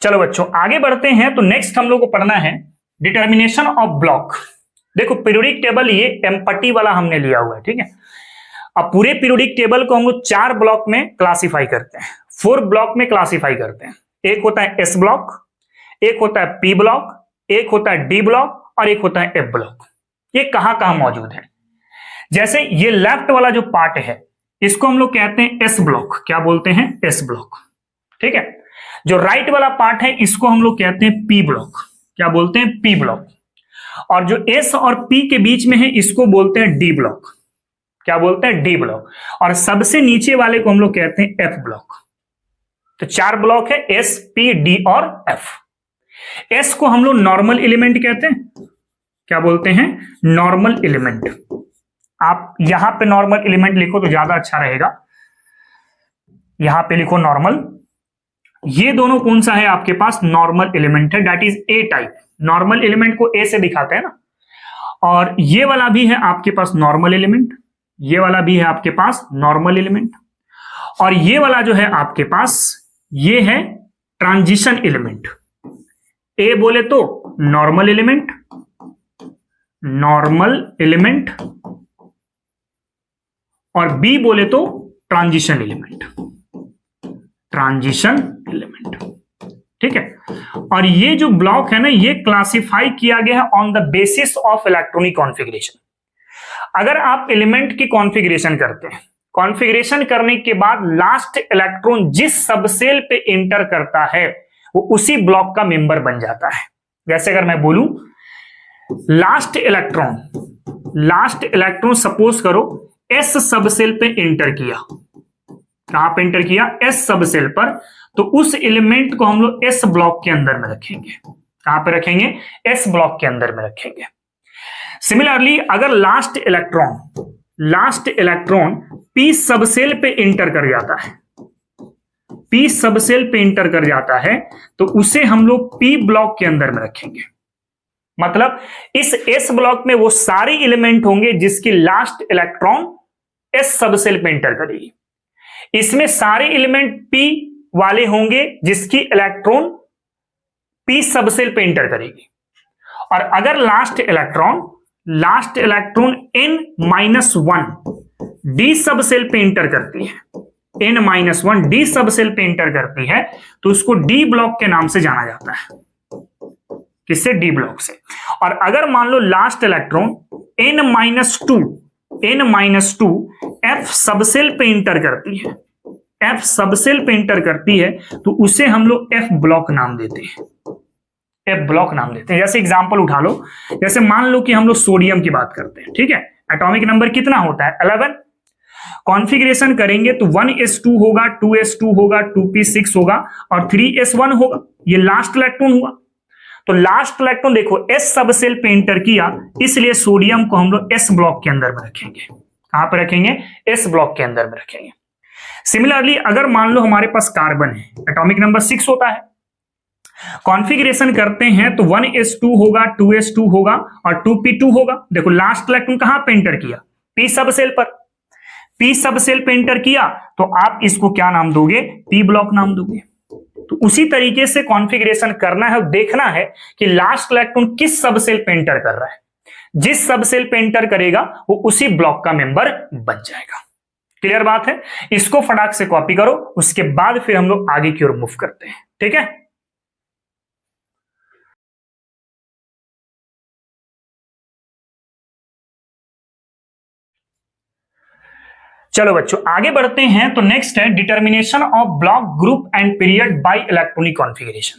चलो बच्चों आगे बढ़ते हैं। तो नेक्स्ट हम लोग को पढ़ना है डिटर्मिनेशन ऑफ ब्लॉक। देखो पीरियोडिक टेबल ये एम्पटी वाला हमने लिया हुआ है, ठीक है। अब पूरे पीरियोडिक टेबल को हम लोग 4 ब्लॉक में क्लासिफाई करते हैं, 4 ब्लॉक में क्लासिफाई करते हैं। एक होता है एस ब्लॉक, एक होता है पी ब्लॉक, एक होता है डी ब्लॉक, और एक होता है एफ ब्लॉक। ये कहां कहां मौजूद है? जैसे ये लेफ्ट वाला जो पार्ट है इसको हम लोग कहते हैं एस ब्लॉक। क्या बोलते हैं? S block. ठीक है। जो राइट वाला पार्ट है इसको हम लोग कहते हैं पी ब्लॉक। क्या बोलते हैं? P block. और जो एस और पी के बीच में है इसको बोलते हैं डी ब्लॉक। क्या बोलते हैं? D block. और सबसे नीचे वाले को हम लोग कहते हैं एफ ब्लॉक। तो 4 ब्लॉक है, एस, पी, डी और एफ। एस को हम लोग नॉर्मल एलिमेंट कहते हैं। क्या बोलते हैं? Normal element. आप यहां पे नॉर्मल एलिमेंट लिखो तो ज्यादा अच्छा रहेगा, यहां पे लिखो नॉर्मल। ये दोनों कौन सा है आपके पास? नॉर्मल एलिमेंट है, that is a type. Normal element को ए से दिखाते हैं ना। और ये वाला भी है आपके पास नॉर्मल एलिमेंट, ये वाला भी है आपके पास नॉर्मल एलिमेंट, और ये वाला जो है आपके पास ये है ट्रांजिशन एलिमेंट। ए बोले तो नॉर्मल एलिमेंट, नॉर्मल एलिमेंट, और बी बोले तो ट्रांजिशन एलिमेंट, ट्रांजिशन एलिमेंट। ठीक है। और ये जो ब्लॉक है ना ये क्लासिफाई किया गया है on the basis of electronic configuration. अगर आप एलिमेंट की कॉन्फ़िगरेशन करते हैं, कॉन्फ़िगरेशन करने के बाद लास्ट इलेक्ट्रॉन जिस सबसेल पे एंटर करता है वो उसी ब्लॉक का मेंबर बन जाता है। जैसे अगर मैं बोलूं लास्ट इलेक्ट्रॉन सपोज करो एस सबसेल पे एंटर किया। कहां पे एंटर किया? एस सबसेल पर। तो उस एलिमेंट को हम लोग एस ब्लॉक के अंदर में रखेंगे। कहां पे रखेंगे? एस ब्लॉक के अंदर में रखेंगे। सिमिलरली अगर लास्ट इलेक्ट्रॉन पी सबसेल पे एंटर कर जाता है, पी सबसेल पे एंटर कर जाता है तो उसे हम लोग पी ब्लॉक के अंदर में रखेंगे। मतलब इस एस ब्लॉक में वो सारे एलिमेंट होंगे जिसकी लास्ट इलेक्ट्रॉन एस सबसेल पे एंटर करेगी। इसमें सारे एलिमेंट पी वाले होंगे जिसकी इलेक्ट्रॉन पी सबसेल पे एंटर करेगी। और अगर last electron n-1 D subshell पे एंटर करती है, n-1 डी सबसेल पे एंटर करती है तो उसको डी ब्लॉक के नाम से जाना जाता है। किससे? डी ब्लॉक से। और अगर मान लो last electron n-2 F subshell पे एंटर करती है, एफ सबसेल पे एंटर करती है तो उसे हम लोग एफ ब्लॉक नाम देते हैं, एफ ब्लॉक नाम देते हैं। जैसे एग्जांपल उठा लो, जैसे मान लो कि हम लोग सोडियम की बात करते हैं। ठीक है। एटॉमिक नंबर कितना होता है? 11। कॉन्फ़िगरेशन करेंगे तो 1s2 होगा, 2s2 होगा, 2p6 होगा और 3s1 होगा। ये लास्ट इलेक्ट्रॉन हुआ। तो लास्ट इलेक्ट्रॉन देखो एस सबसेल पे एंटर किया, इसलिए सोडियम को हम लोग एस ब्लॉक के अंदर में रखेंगे। कहां पर रखेंगे? एस ब्लॉक के अंदर में रखेंगे। सिमिलरली अगर मान लो हमारे पास कार्बन है, एटॉमिक नंबर 6 होता है, कॉन्फ़िगरेशन करते हैं तो 1s2 होगा, 2s2 होगा और 2p2 होगा। देखो लास्ट इलेक्ट्रॉन कहां पे एंटर किया? पी सबसेल पर। पी सबसेल पे एंटर किया तो आप इसको क्या नाम दोगे? पी ब्लॉक नाम दोगे। तो उसी तरीके से कॉन्फ़िगरेशन करना है, देखना है कि लास्ट इलेक्ट्रॉन किस सबसेल पे एंटर कर रहा है। जिस सबसेल पे एंटर करेगा वो उसी ब्लॉक का मेंबर बन जाएगा। क्लियर बात है? इसको फटाक से कॉपी करो, उसके बाद फिर हम लोग आगे की ओर मूव करते हैं। ठीक है। चलो बच्चों आगे बढ़ते हैं। तो नेक्स्ट है determination of block, group and period by electronic configuration.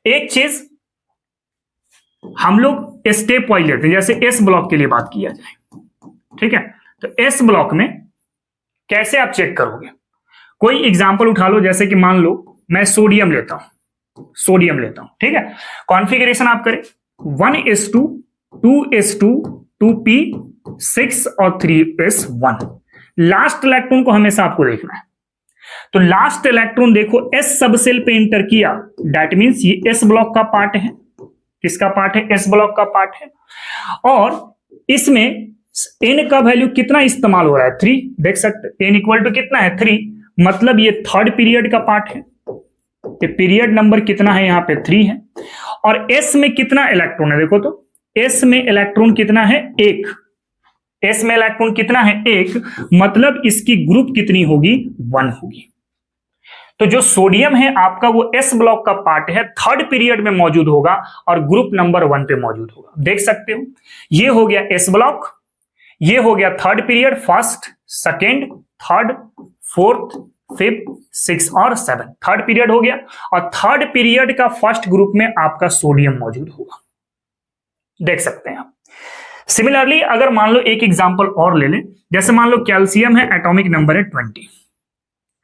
एक चीज हम लोग स्टेप वाइज लेते हैं, जैसे एस ब्लॉक के लिए बात किया जाए, ठीक है। तो एस ब्लॉक में कैसे आप चेक करोगे, कोई एग्जांपल उठा लो, जैसे कि मान लो मैं सोडियम लेता हूं, ठीक है। कॉन्फ़िगरेशन आप करें 1:2, 2:2, 2p6 और 3s1। लास्ट इलेक्ट्रॉन को हमेशा आपको देखना है। तो लास्ट इलेक्ट्रॉन देखो एस सब सेल पे इंटर किया, दैट मींस ये एस ब्लॉक का पार्ट है। किसका पार्ट है? एस ब्लॉक का पार्ट है। और इसमें एन का वैल्यू कितना इस्तेमाल हो रहा है? 3। देख सकते एन इक्वल टू कितना है? 3। मतलब ये थर्ड पीरियड का पार्ट है। ये पीरियड नंबर कितना है? यहाँ पे 3 है। और एस में कितना इलेक्ट्रॉन है? देखो तो एस में इलेक्ट्रॉन कितना है? 1। एस में इलेक्ट्रॉन कितना है? 1। मतलब इसकी ग्रुप कितनी होगी? 1 होगी। तो जो सोडियम है आपका वो एस ब्लॉक का पार्ट है, थर्ड पीरियड में मौजूद होगा और ग्रुप नंबर 1 पे मौजूद होगा। देख सकते हो ये हो गया एस ब्लॉक, ये हो गया third period, first, second, third, fourth, fifth, 6 और 7 थर्ड पीरियड हो गया। और थर्ड पीरियड का फर्स्ट ग्रुप में आपका सोडियम मौजूद होगा। देख सकते हैं आप। सिमिलरली अगर मान लो एक एग्जांपल और ले लें, जैसे मान लो कैल्शियम है, एटॉमिक नंबर है 20,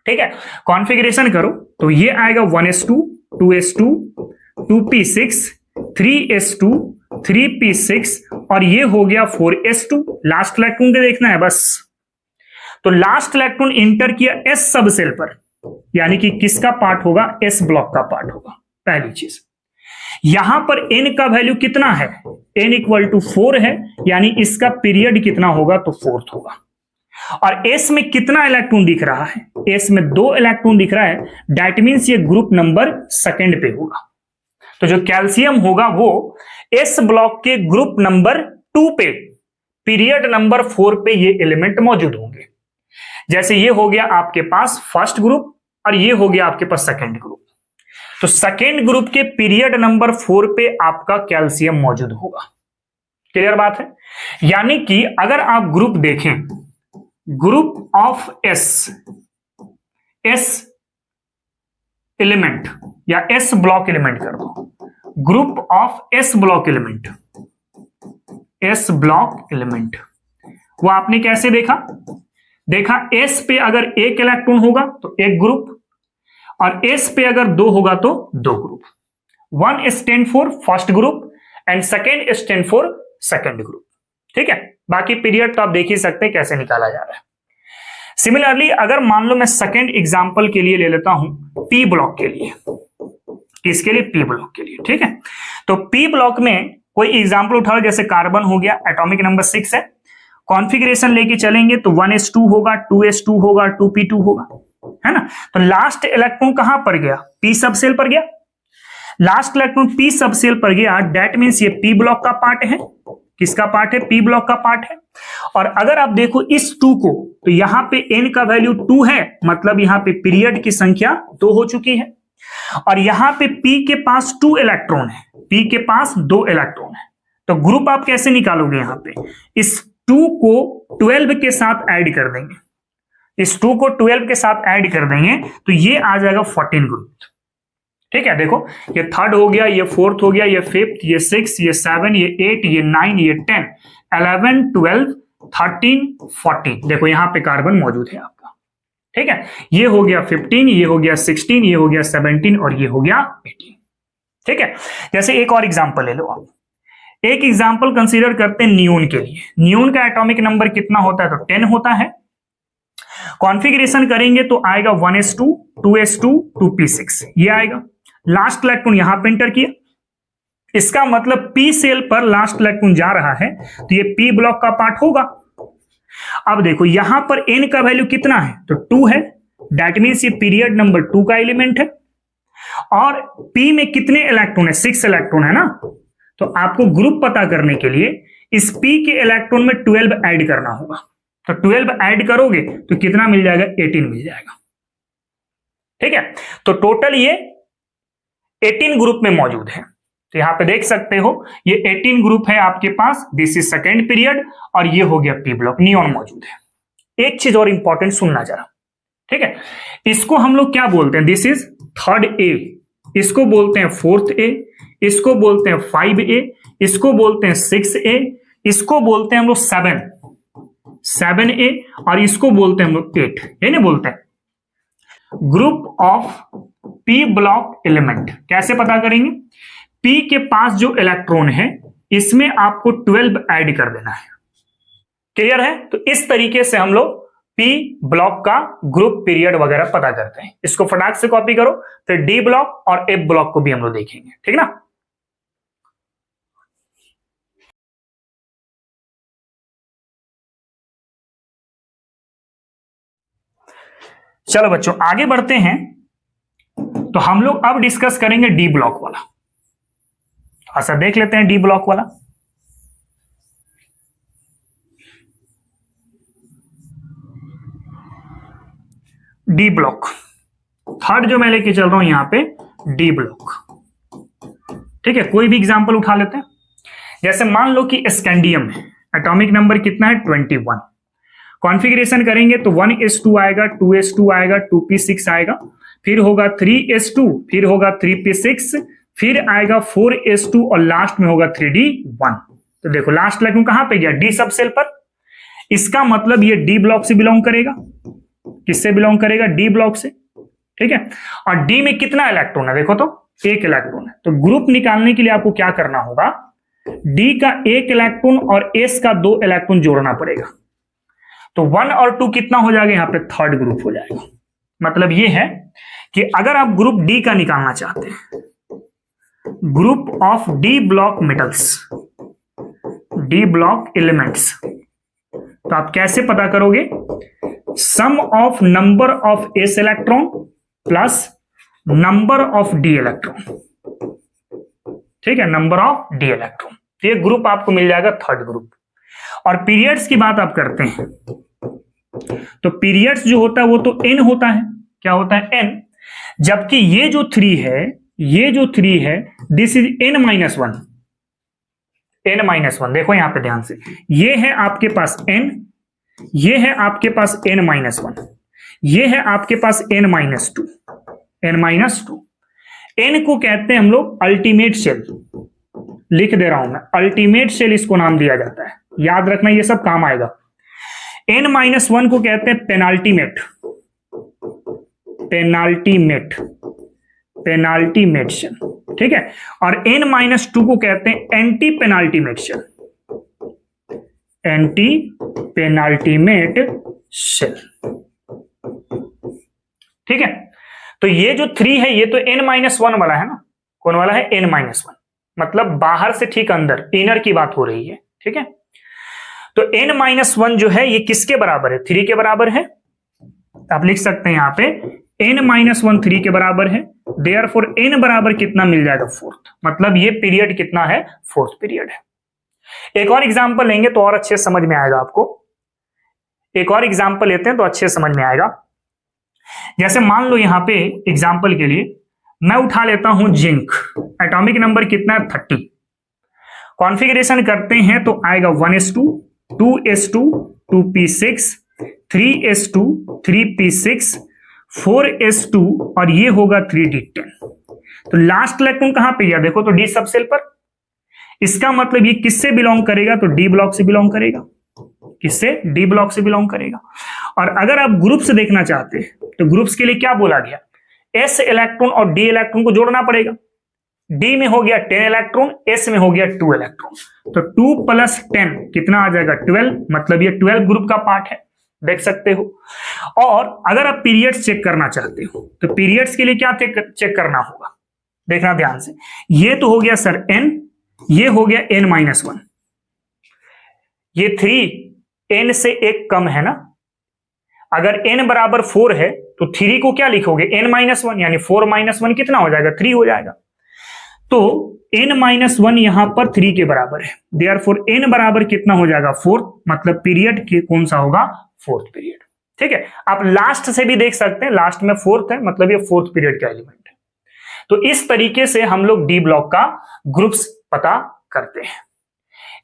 ठीक है। कॉन्फ़िगरेशन करो तो ये आएगा 1s2, 2s2, 2p6, 3s2, 3p6 और ये हो गया 4s2। लास्ट इलेक्ट्रॉन के देखना है बस। तो लास्ट इलेक्ट्रॉन इंटर किया एस सब सेल पर, यानी कि किसका पार्ट होगा? एस ब्लॉक का पार्ट होगा। पहली चीज यहां पर एन का वैल्यू कितना है? एन इक्वल टू 4 है, यानी इसका पीरियड कितना होगा? तो 4th होगा। और एस में कितना इलेक्ट्रॉन दिख रहा है? एस में 2 इलेक्ट्रॉन दिख रहा है, दैट मींस ये ग्रुप नंबर सेकंड पे होगा। तो जो कैल्शियम होगा वो एस ब्लॉक के ग्रुप नंबर 2 पे, पीरियड नंबर 4 पे ये एलिमेंट मौजूद होंगे। जैसे ये हो गया आपके पास फर्स्ट ग्रुप और ये हो गया आपके पास सेकंड ग्रुप। तो सेकंड ग्रुप के पीरियड नंबर 4 पे आपका कैल्शियम मौजूद होगा। क्लियर बात है? यानी कि अगर आप ग्रुप देखें, ग्रुप ऑफ एस एलिमेंट या एस ब्लॉक एलिमेंट कर दो, group of S block element, S block element वो आपने कैसे देखा एस पे अगर एक इलेक्ट्रॉन होगा तो एक ग्रुप, और एस पे अगर 2 होगा तो 2 group. 1 stand for first group and second stand for second group, ठीक है। बाकी पीरियड तो आप देख ही सकते हैं कैसे निकाला जा रहा है। सिमिलरली अगर मान लो मैं सेकेंड एग्जांपल के लिए ले लेता हूं पी ब्लॉक के लिए, किसके लिए? पी ब्लॉक के लिए, ठीक है। तो पी ब्लॉक में कोई एग्जांपल उठाओ, जैसे कार्बन हो गया, एटॉमिक नंबर 6 है। कॉन्फ़िगरेशन लेके चलेंगे तो 1s2 होगा, 2s2 होगा, 2p2 होगा, है ना। तो लास्ट इलेक्ट्रॉन कहां पर गया? पी सब सेल पर गया। लास्ट इलेक्ट्रॉन पी सब सेल पर गया, दैट मींस ये पी ब्लॉक का पार्ट है। किसका पार्ट है? पी ब्लॉक का पार्ट है। और अगर आप देखो इस 2 को, तो यहां पे n का वैल्यू 2 है, मतलब यहां पे पीरियड की संख्या 2 हो चुकी है। और यहां पे p के पास 2 इलेक्ट्रॉन है, p के पास 2 इलेक्ट्रॉन है। तो ग्रुप आप कैसे निकालोगे? यहां पे इस 2 को 12 के साथ ऐड कर देंगे, इस 2 को 12 के साथ ऐड कर देंगे तो ये आ जाएगा 14 ग्रुप, ठीक है। देखो ये थर्ड हो गया, ये फोर्थ हो गया, ये फिफ्थ, ये 6, ये 7, ये 8, ये 9, ये 10, 11, 12, 13, 14। देखो यहां पे कार्बन मौजूद है आपका, ठीक है। ये हो गया 15, ये हो गया 16, ये हो गया 17 और ये हो गया 18, ठीक है। जैसे एक और एग्जांपल ले लो आप, एक एग्जांपल कंसीडर करते हैं नियोन के लिए। नियोन का एटॉमिक नंबर कितना होता है? तो 10 होता है। कॉन्फ़िगरेशन करेंगे तो आएगा 1s2, 2s2, 2p6 ये आएगा। लास्ट इलेक्ट्रॉन यहां पे एंटर किया, इसका मतलब पी सेल पर लास्ट इलेक्ट्रॉन जा रहा है तो ये पी ब्लॉक का पार्ट होगा। अब देखो यहां पर n का वैल्यू कितना है? तो 2 है, दैट मींस ये पीरियड नंबर 2 का एलिमेंट है। और p में कितने इलेक्ट्रॉन है? 6 इलेक्ट्रॉन है ना। तो आपको ग्रुप पता करने के लिए इस p के इलेक्ट्रॉन में 12 ऐड करना होगा। तो 12 ऐड करोगे तो कितना मिल जाएगा? 18 मिल जाएगा, ठीक है। तो टोटल ये 18 ग्रुप में मौजूद है। तो यहां पे देख सकते हो ये 18 ग्रुप है आपके पास। दिस इज सेकेंड पीरियड और ये हो गया पी ब्लॉक, नियॉन मौजूद है। एक चीज और इंपॉर्टेंट सुनना जरा, ठीक है। इसको हम लोग क्या बोलते हैं? दिस इज थर्ड ए, इसको बोलते हैं 4A, इसको बोलते हैं 5A, इसको बोलते हैं 6A, इसको बोलते हैं हम लोग 7A, और इसको बोलते हैं हम लोग 8, ये नहीं बोलते हैं। Group of P block element कैसे पता करेंगे? पी के पास जो इलेक्ट्रॉन है इसमें आपको 12 ऐड कर देना है। क्लियर है? तो इस तरीके से हम लोग पी ब्लॉक का ग्रुप पीरियड वगैरह पता करते हैं। इसको फटाक से कॉपी करो, फिर डी ब्लॉक और एफ ब्लॉक को भी हम लोग देखेंगे, ठीक ना। चलो बच्चों आगे बढ़ते हैं। तो हम लोग अब डिस्कस करेंगे डी ब्लॉक वाला। अच्छा देख लेते हैं डी ब्लॉक वाला। डी ब्लॉक थर्ड जो मैं लेके चल रहा हूं यहां पे डी ब्लॉक, ठीक है। कोई भी एग्जांपल उठा लेते हैं। जैसे मान लो कि स्कैंडियम है, एटॉमिक नंबर कितना है 21। कॉन्फ़िगरेशन करेंगे तो 1s2 आएगा, 2s2 आएगा, 2p6 आएगा, फिर होगा 3s2, फिर होगा 3p6, फिर आएगा 4s2 और लास्ट में होगा 3d1। तो देखो लास्ट इलेक्ट्रॉन कहां पे गया? डी सब सेल पर। इसका मतलब ये डी ब्लॉक से बिलोंग करेगा। किससे बिलोंग करेगा? डी ब्लॉक से, ठीक है। और डी में कितना इलेक्ट्रॉन है? देखो तो एक इलेक्ट्रॉन है। तो ग्रुप निकालने के लिए आपको क्या करना होगा? डी का एक इलेक्ट्रॉन और एस का 2 इलेक्ट्रॉन जोड़ना पड़ेगा। तो 1 और 2 कितना हो जाएगा? यहां पे थर्ड ग्रुप हो जाएगा। मतलब ये है कि अगर आप ग्रुप डी का निकालना चाहते हैं, group of D block metals, D block elements, तो आप कैसे पता करोगे? Sum of number of S electron plus number of D electron, ठीक है, नंबर ऑफ डी इलेक्ट्रॉन। तो ये ग्रुप आपको मिल जाएगा थर्ड ग्रुप। और पीरियड्स की बात आप करते हैं तो पीरियड्स जो होता है वो तो एन होता है। क्या होता है? एन। जबकि ये जो 3 है, ये जो 3 है, दिस इज n-1, n-1। देखो यहां पे ध्यान से, ये है आपके पास n, ये है आपके पास n-1, ये है आपके पास n-2, n-2। n को कहते हैं हम लोग अल्टीमेट शेल। लिख दे रहा हूं मैं, अल्टीमेट शेल इसको नाम दिया जाता है। याद रखना ये सब काम आएगा। n-1 को कहते हैं पेनाल्टीमेट, पेनाल्टीमेट, पेनाल्टीमेट शेल, ठीक है। और n-2 को कहते हैं anti penultimate shell, anti penultimate shell, ठीक है। तो ये जो 3 है ये तो n-1 वाला है ना। कौन वाला है? n-1, मतलब बाहर से ठीक अंदर, इनर की बात हो रही है, ठीक है। तो n-1 जो है ये किसके बराबर है? 3 के बराबर है। आप लिख सकते हैं यहां पे n-1 3 के बराबर है। देयरफॉर n बराबर कितना मिल जाएगा? 4th। मतलब ये पीरियड कितना है? 4th पीरियड है। एक और एग्जांपल लेंगे तो और अच्छे समझ में आएगा आपको। एक और एग्जांपल लेते हैं तो अच्छे समझ में आएगा। जैसे मान लो यहां पे एग्जांपल के लिए मैं उठा लेता हूं जिंक, एटॉमिक नंबर कितना है 30। कॉन्फ़िगरेशन करते हैं तो आएगा 1s2, 2s2, 2p6, 3s2, 3p6, 4s2 और ये होगा 3d10। तो लास्ट इलेक्ट्रॉन कहां पे गया? देखो तो डी सब सेल पर। इसका मतलब ये किससे बिलोंग करेगा? तो डी ब्लॉक से बिलोंग करेगा। किससे? डी ब्लॉक से बिलोंग करेगा। और अगर आप ग्रुप से देखना चाहते हैं तो ग्रुप्स के लिए क्या बोला गया? एस इलेक्ट्रॉन और डी इलेक्ट्रॉन को जोड़ना पड़ेगा। डी में हो गया 10 इलेक्ट्रॉन, एस में हो गया 2 इलेक्ट्रॉन। तो 2 + 10 कितना आ जाएगा? 12। मतलब ये 12 ग्रुप का पार्ट है, देख सकते हो। और अगर आप पीरियड्स चेक करना चाहते हो तो पीरियड्स के लिए क्या चेक करना होगा? देखना ध्यान से। ये तो हो गया सर n, ये हो गया n-1। ये 3 n से एक कम है ना। अगर n बराबर 4 है तो 3 को क्या लिखोगे? n-1, यानी 4 - 1 कितना हो जाएगा? 3 हो जाएगा। तो n-1 यहां पर 3 के बराबर है। देयरफॉर n बराबर कितना हो जाएगा? 4। मतलब पीरियड कौन सा होगा? 4th पीरियड, ठीक है। आप लास्ट से भी देख सकते हैं, लास्ट में 4th है, मतलब ये 4th पीरियड का एलिमेंट है। तो इस तरीके से हम लोग डी ब्लॉक का ग्रुप्स पता करते हैं।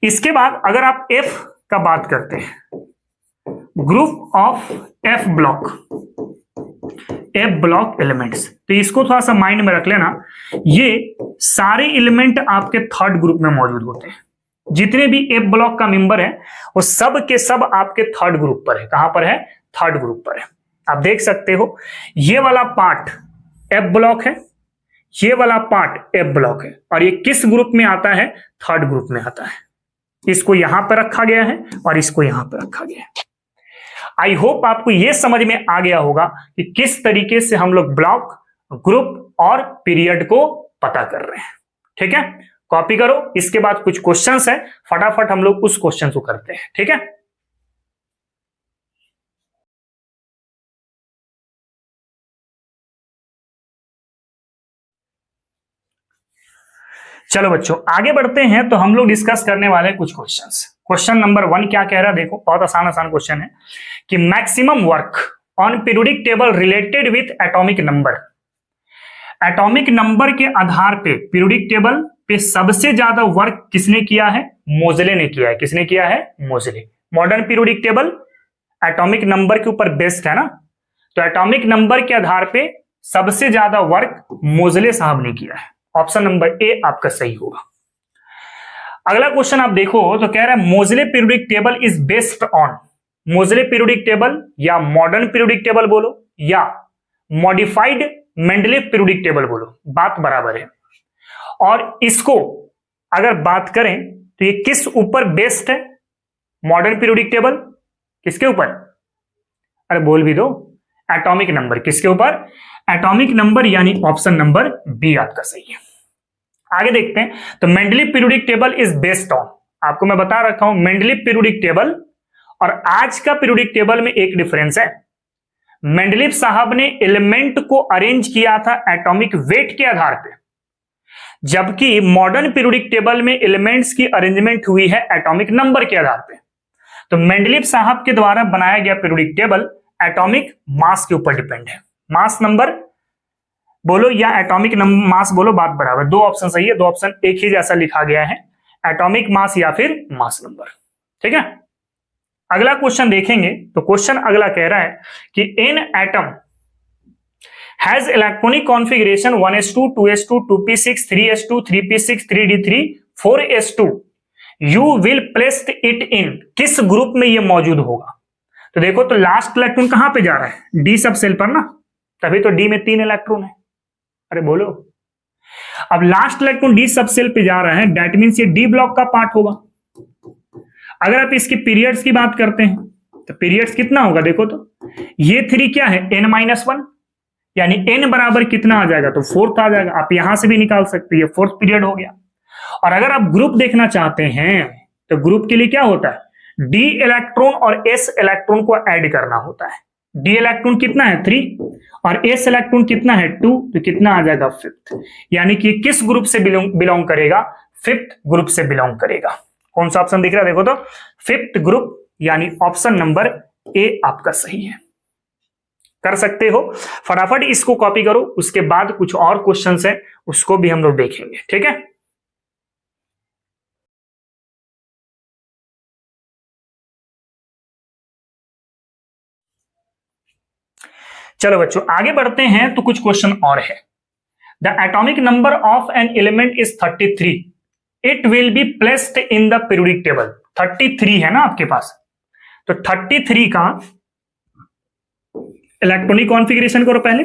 इसके बाद अगर आप एफ का बात करते हैं, group of F block, F block elements. तो इसको थोड़ा सा माइंड में रख लेना, ये सारे एलिमेंट आपके थर्ड ग्रुप में मौजूद होते हैं। जितने भी एफ ब्लॉक का मेंबर है वो सब के सब आपके थर्ड ग्रुप पर है। कहां पर है? थर्ड ग्रुप पर है। आप देख सकते हो ये वाला पार्ट एफ ब्लॉक है, ये वाला पार्ट एफ ब्लॉक है, और ये किस ग्रुप में आता है? थर्ड ग्रुप में आता है। इसको यहां पर रखा गया है और इसको यहां पर रखा गया है। आई होप आपको यह समझ में आ गया होगा कि किस तरीके से हम लोग ब्लॉक, ग्रुप और पीरियड को पता कर रहे हैं। ठीक है, कॉपी करो। इसके बाद कुछ क्वेश्चंस है, फटाफट हम लोग उस क्वेश्चन को करते हैं। ठीक है, चलो बच्चों आगे बढ़ते हैं। तो हम लोग डिस्कस करने वाले हैं कुछ क्वेश्चंस। क्वेश्चन नंबर 1 क्या कह रहा है? देखो बहुत आसान आसान क्वेश्चन है कि maximum work on periodic table related with atomic number. Atomic number के आधार पे पीरियोडिक टेबल पे सबसे ज्यादा वर्क किसने किया है? मोजले ने किया है। किसने किया है? मोजले। Modern periodic table atomic number के ऊपर बेस्ड है ना, तो एटॉमिक नंबर के आधार पे सबसे ज्यादा वर्क मोजले साहब ने किया है। ऑप्शन नंबर ए आपका सही होगा। अगला क्वेश्चन आप देखो तो कह रहा है मोजले periodic table is based on. मोजले पीरियोडिक टेबल या मॉडर्न पीरियोडिक टेबल बोलो या मॉडिफाइड मेंडलीव पीरियोडिक टेबल बोलो, बात बराबर है। और इसको अगर बात करें तो ये किस ऊपर बेस्ड है? मॉडर्न पीरियोडिक टेबल किसके ऊपर? अरे बोल भी दो। Atomic number. किसके ऊपर? एटॉमिक नंबर, यानी ऑप्शन नंबर बी आपका सही है। आगे देखते हैं। तो Mendeleev periodic table is based on, आपको मैं बता रखा हूं मेंडलीव पीरियोडिक टेबल और आज का पीरियोडिक टेबल में एक डिफरेंस है। मेंडलीव साहब ने एलिमेंट को अरेंज किया था एटॉमिक वेट के आधार पे, जबकि मॉडर्न पीरियोडिक टेबल में एलिमेंट्स की अरेंजमेंट हुई है एटॉमिक नंबर के आधार पे। तो मेंडलीव साहब के द्वारा बनाया गया पीरियोडिक टेबल एटॉमिक मास के ऊपर डिपेंड है। मास नंबर बोलो या एटॉमिक मास बोलो, बात बराबर। दो ऑप्शन सही है, दो ऑप्शन एक ही जैसा लिखा गया है, एटॉमिक मास या फिर मास नंबर। ठीक है, अगला क्वेश्चन देखेंगे। तो क्वेश्चन अगला कह रहा है कि an atom has electronic configuration 1s2 2s2 2p6 3s2 3p6 3d3 4s2, you will placed it in. किस ग्रुप में ये मौजूद होगा? तो देखो तो लास्ट इलेक्ट्रॉन कहां पे जा रहा है? डी सब सेल पर ना, तभी तो डी में 3 इलेक्ट्रॉन है। अरे बोलो, अब लास्ट इलेक्ट्रॉन डी सब सेल पे जा रहा है, दैट मींस ये डी ब्लॉक का पार्ट होगा। अगर आप इसके पीरियड्स की बात करते हैं तो पीरियड्स कितना होगा? देखो तो ये 3 क्या है? n-1, यानी n बराबर कितना आ जाएगा? तो 4th आ जाएगा। आप यहां से भी निकाल सकते हैं, 4th पीरियड हो गया। और अगर आप ग्रुप देखना चाहते हैं तो ग्रुप के लिए क्या होता है? डी इलेक्ट्रॉन और एस इलेक्ट्रॉन को ऐड करना होता है। डी इलेक्ट्रॉन कितना है? 3 और एस इलेक्ट्रॉन कितना है? 2, तो कितना आ जाएगा? 5th। यानी कि किस ग्रुप से बिलोंग करेगा? 5th ग्रुप से बिलोंग करेगा। कौन सा ऑप्शन दिख रहा है? देखो तो 5th ग्रुप, यानी ऑप्शन नंबर ए आपका सही है। कर सकते हो, फटाफट इसको कॉपी करो। उसके बाद कुछ और क्वेश्चंस है उसको भी हम लोग देखेंगे। ठीक है, चलो बच्चों आगे बढ़ते हैं। तो कुछ क्वेश्चन और है। The atomic number of an element is 33, it will be placed in the periodic table. 33 है ना आपके पास, तो 33 का इलेक्ट्रॉनिक कॉन्फ़िगरेशन करो पहले।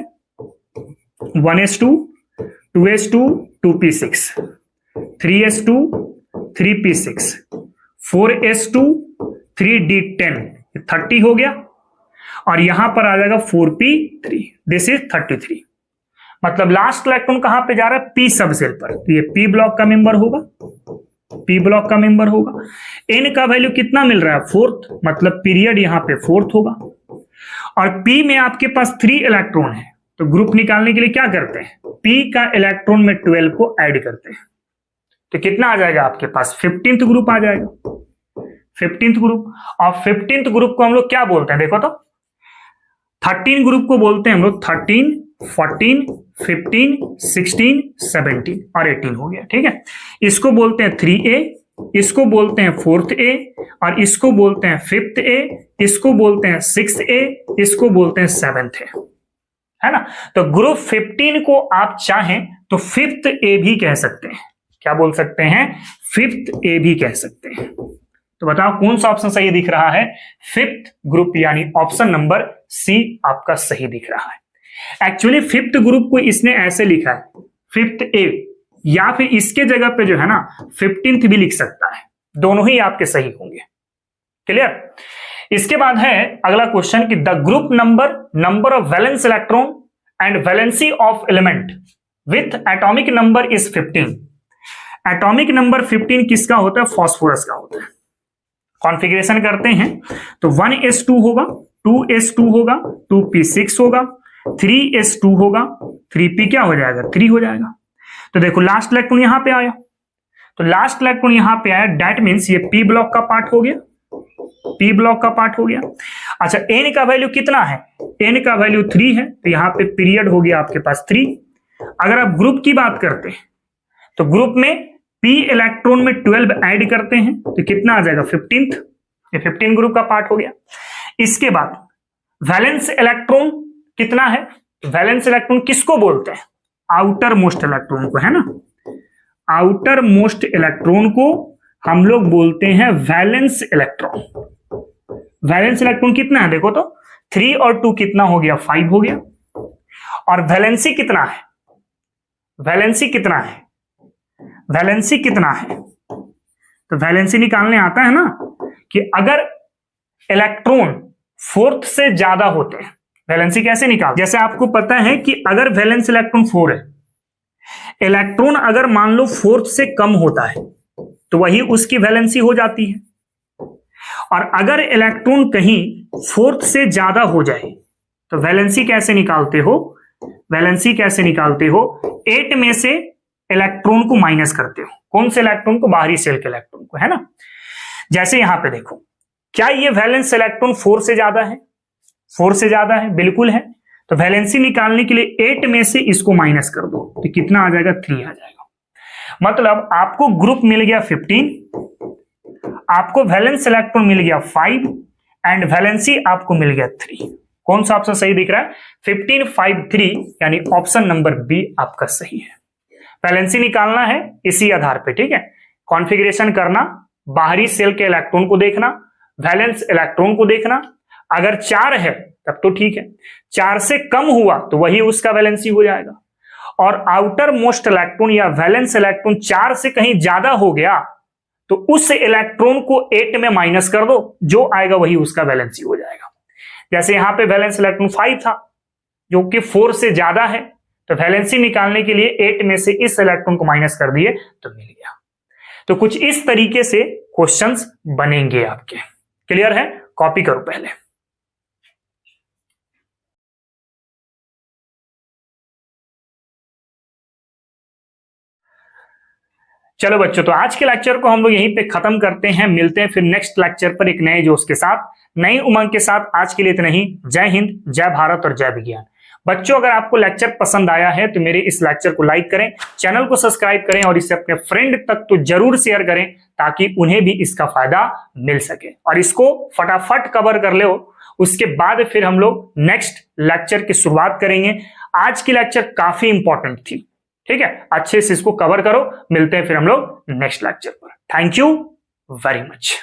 1s2 2s2 2p6 3s2 3p6 4s2 3d10, 30 हो गया। और यहां पर आ जाएगा 4p3, दिस इज 33। मतलब लास्ट इलेक्ट्रॉन कहां पे जा रहा है? पी सब सेल पर, तो ये पी ब्लॉक का मेंबर होगा, पी ब्लॉक का मेंबर होगा। एन का वैल्यू कितना मिल रहा है? 4th, मतलब पीरियड यहां पे 4th होगा। और पी में आपके पास 3 इलेक्ट्रॉन है, तो ग्रुप निकालने के लिए क्या करते हैं? पी का इलेक्ट्रॉन में 12 को ऐड करते हैं, तो कितना आ जाएगा आपके पास? 15th ग्रुप आ जाएगा। 15th ग्रुप, और 15th ग्रुप को हम लोग क्या बोलते हैं? देखो तो 13 ग्रुप को बोलते हैं हम लोग 13 14 15 16 17 और 18 हो गया। ठीक है, इसको बोलते हैं 3A, इसको बोलते हैं 4th A, और इसको बोलते हैं 5th A, इसको बोलते हैं 6th A, इसको बोलते हैं 7th A, है ना। तो ग्रुप 15 को आप चाहें तो 5th ए भी कह सकते हैं। क्या बोल सकते हैं? 5th ए भी कह सकते हैं। तो बताओ कौन सा ऑप्शन सही दिख रहा है? 5th ग्रुप, यानी ऑप्शन नंबर सी आपका सही दिख रहा है। एक्चुअली 5th ग्रुप को इसने ऐसे लिखा है 5th ए, या फिर इसके जगह पे जो है ना 15th भी लिख सकता है, दोनों ही आपके सही होंगे। क्लियर? इसके बाद है अगला क्वेश्चन कि the group number of valence electron and valency of element with atomic number is 15। Atomic number 15 किसका होता है? फास्फोरस का होता है। कॉन्फ़िगरेशन करते हैं तो 1s2 होगा, 2s2 होगा, 2p6 होगा, 3s2 होगा, 3p क्या हो जाएगा? 3 हो जाएगा। तो देखो लास्ट इलेक्ट्रॉन यहां पे आया, तो लास्ट इलेक्ट्रॉन यहां पे आया, दैट मींस ये p ब्लॉक का पार्ट हो गया, p ब्लॉक का पार्ट हो गया। अच्छा n का वैल्यू कितना है? n का वैल्यू 3 है, तो यहां पे पीरियड हो गया आपके पास 3। अगर आप ग्रुप की बात करते हैं तो ग्रुप में p इलेक्ट्रॉन में 12 ऐड करते हैं तो कितना आ जाएगा? 15th। ये 15 ग्रुप का पार्ट हो गया। इसके बाद वैलेंस इलेक्ट्रॉन कितना है? वैलेंस इलेक्ट्रॉन किसको बोलते हैं? आउटर मोस्ट इलेक्ट्रॉन को, है ना। आउटर मोस्ट इलेक्ट्रॉन को हम लोग बोलते हैं वैलेंस इलेक्ट्रॉन। वैलेंस इलेक्ट्रॉन कितना है? देखो तो 3 और 2 कितना हो गया? 5 हो गया। और वैलेंसी कितना है? वैलेंसी कितना है? वैलेंसी कितना है? तो वैलेंसी निकालने आता है ना कि अगर इलेक्ट्रॉन 4th से ज्यादा होते हैं, वैलेंसी कैसे निकाल? जैसे आपको पता है कि अगर वैलेंस इलेक्ट्रॉन 4 है, इलेक्ट्रॉन अगर मान लो 4th से कम होता है तो वही उसकी वैलेंसी हो जाती है। और अगर इलेक्ट्रॉन कहीं 4th से ज्यादा हो जाए तो वैलेंसी कैसे निकालते हो? वैलेंसी कैसे निकालते हो? 8 में से इलेक्ट्रॉन को माइनस करते हो। कौन से इलेक्ट्रॉन को? बाहरी सेल के इलेक्ट्रॉन को, है ना। जैसे यहां पे देखो, क्या ये वैलेंस इलेक्ट्रॉन 4 से ज्यादा है? 4 से ज्यादा है, बिल्कुल है। तो वैलेंसी निकालने के लिए 8 में से इसको माइनस कर दो तो कितना आ जाएगा? 3 आ जाएगा। मतलब आपको ग्रुप मिल गया 15, आपको वैलेंस इलेक्ट्रॉन मिल गया 5 एंड वैलेंसी आपको मिल गया 3। कौन सा ऑप्शन सही दिख रहा है? 15, 5, 3, यानी ऑप्शन नंबर बी आपका सही है। वैलेंसी निकालना है इसी आधार पे, ठीक है। कॉन्फ़िगरेशन करना, बाहरी सेल के इलेक्ट्रॉन को देखना, वैलेंस इलेक्ट्रॉन को देखना। अगर 4 है तब तो ठीक है, 4 से कम हुआ तो वही उसका वैलेंसी हो जाएगा। और आउटर मोस्ट इलेक्ट्रॉन या वैलेंस इलेक्ट्रॉन 4 से कहीं ज्यादा हो गया तो उस इलेक्ट्रॉन को 8 में माइनस कर दो, जो आएगा वही उसका वैलेंसी हो जाएगा। जैसे यहां पे वैलेंस इलेक्ट्रॉन 5 था जो कि 4 से ज्यादा है, तो वैलेंसी निकालने के लिए 8 में से इस इलेक्ट्रॉन को माइनस कर दिए तो मिल गया। तो कुछ इस तरीके से क्वेश्चंस बनेंगे आपके। क्लियर है? कॉपी करो पहले। चलो बच्चों, तो आज के लेक्चर को हम लोग यहीं पे खत्म करते हैं। मिलते हैं फिर नेक्स्ट लेक्चर पर एक नए जोश के साथ, नई उमंग के साथ। आज के लिए इतना ही। जय हिंद, जय भारत और जय विज्ञान। बच्चों, अगर आपको लेक्चर पसंद आया है तो मेरे इस लेक्चर को लाइक करें, चैनल को सब्सक्राइब करें और इसे अपने फ्रेंड तक तो जरूर शेयर करें ताकि उन्हें भी इसका फायदा मिल सके। और इसको फटाफट कवर कर लो, उसके बाद फिर हम लोग नेक्स्ट लेक्चर की शुरुआत करेंगे। आज की लेक्चर काफी इंपॉर्टेंट थी, ठीक है। अच्छे से इसको कवर करो। मिलते हैं फिर हम लोग नेक्स्ट लेक्चर पर। Thank you very much.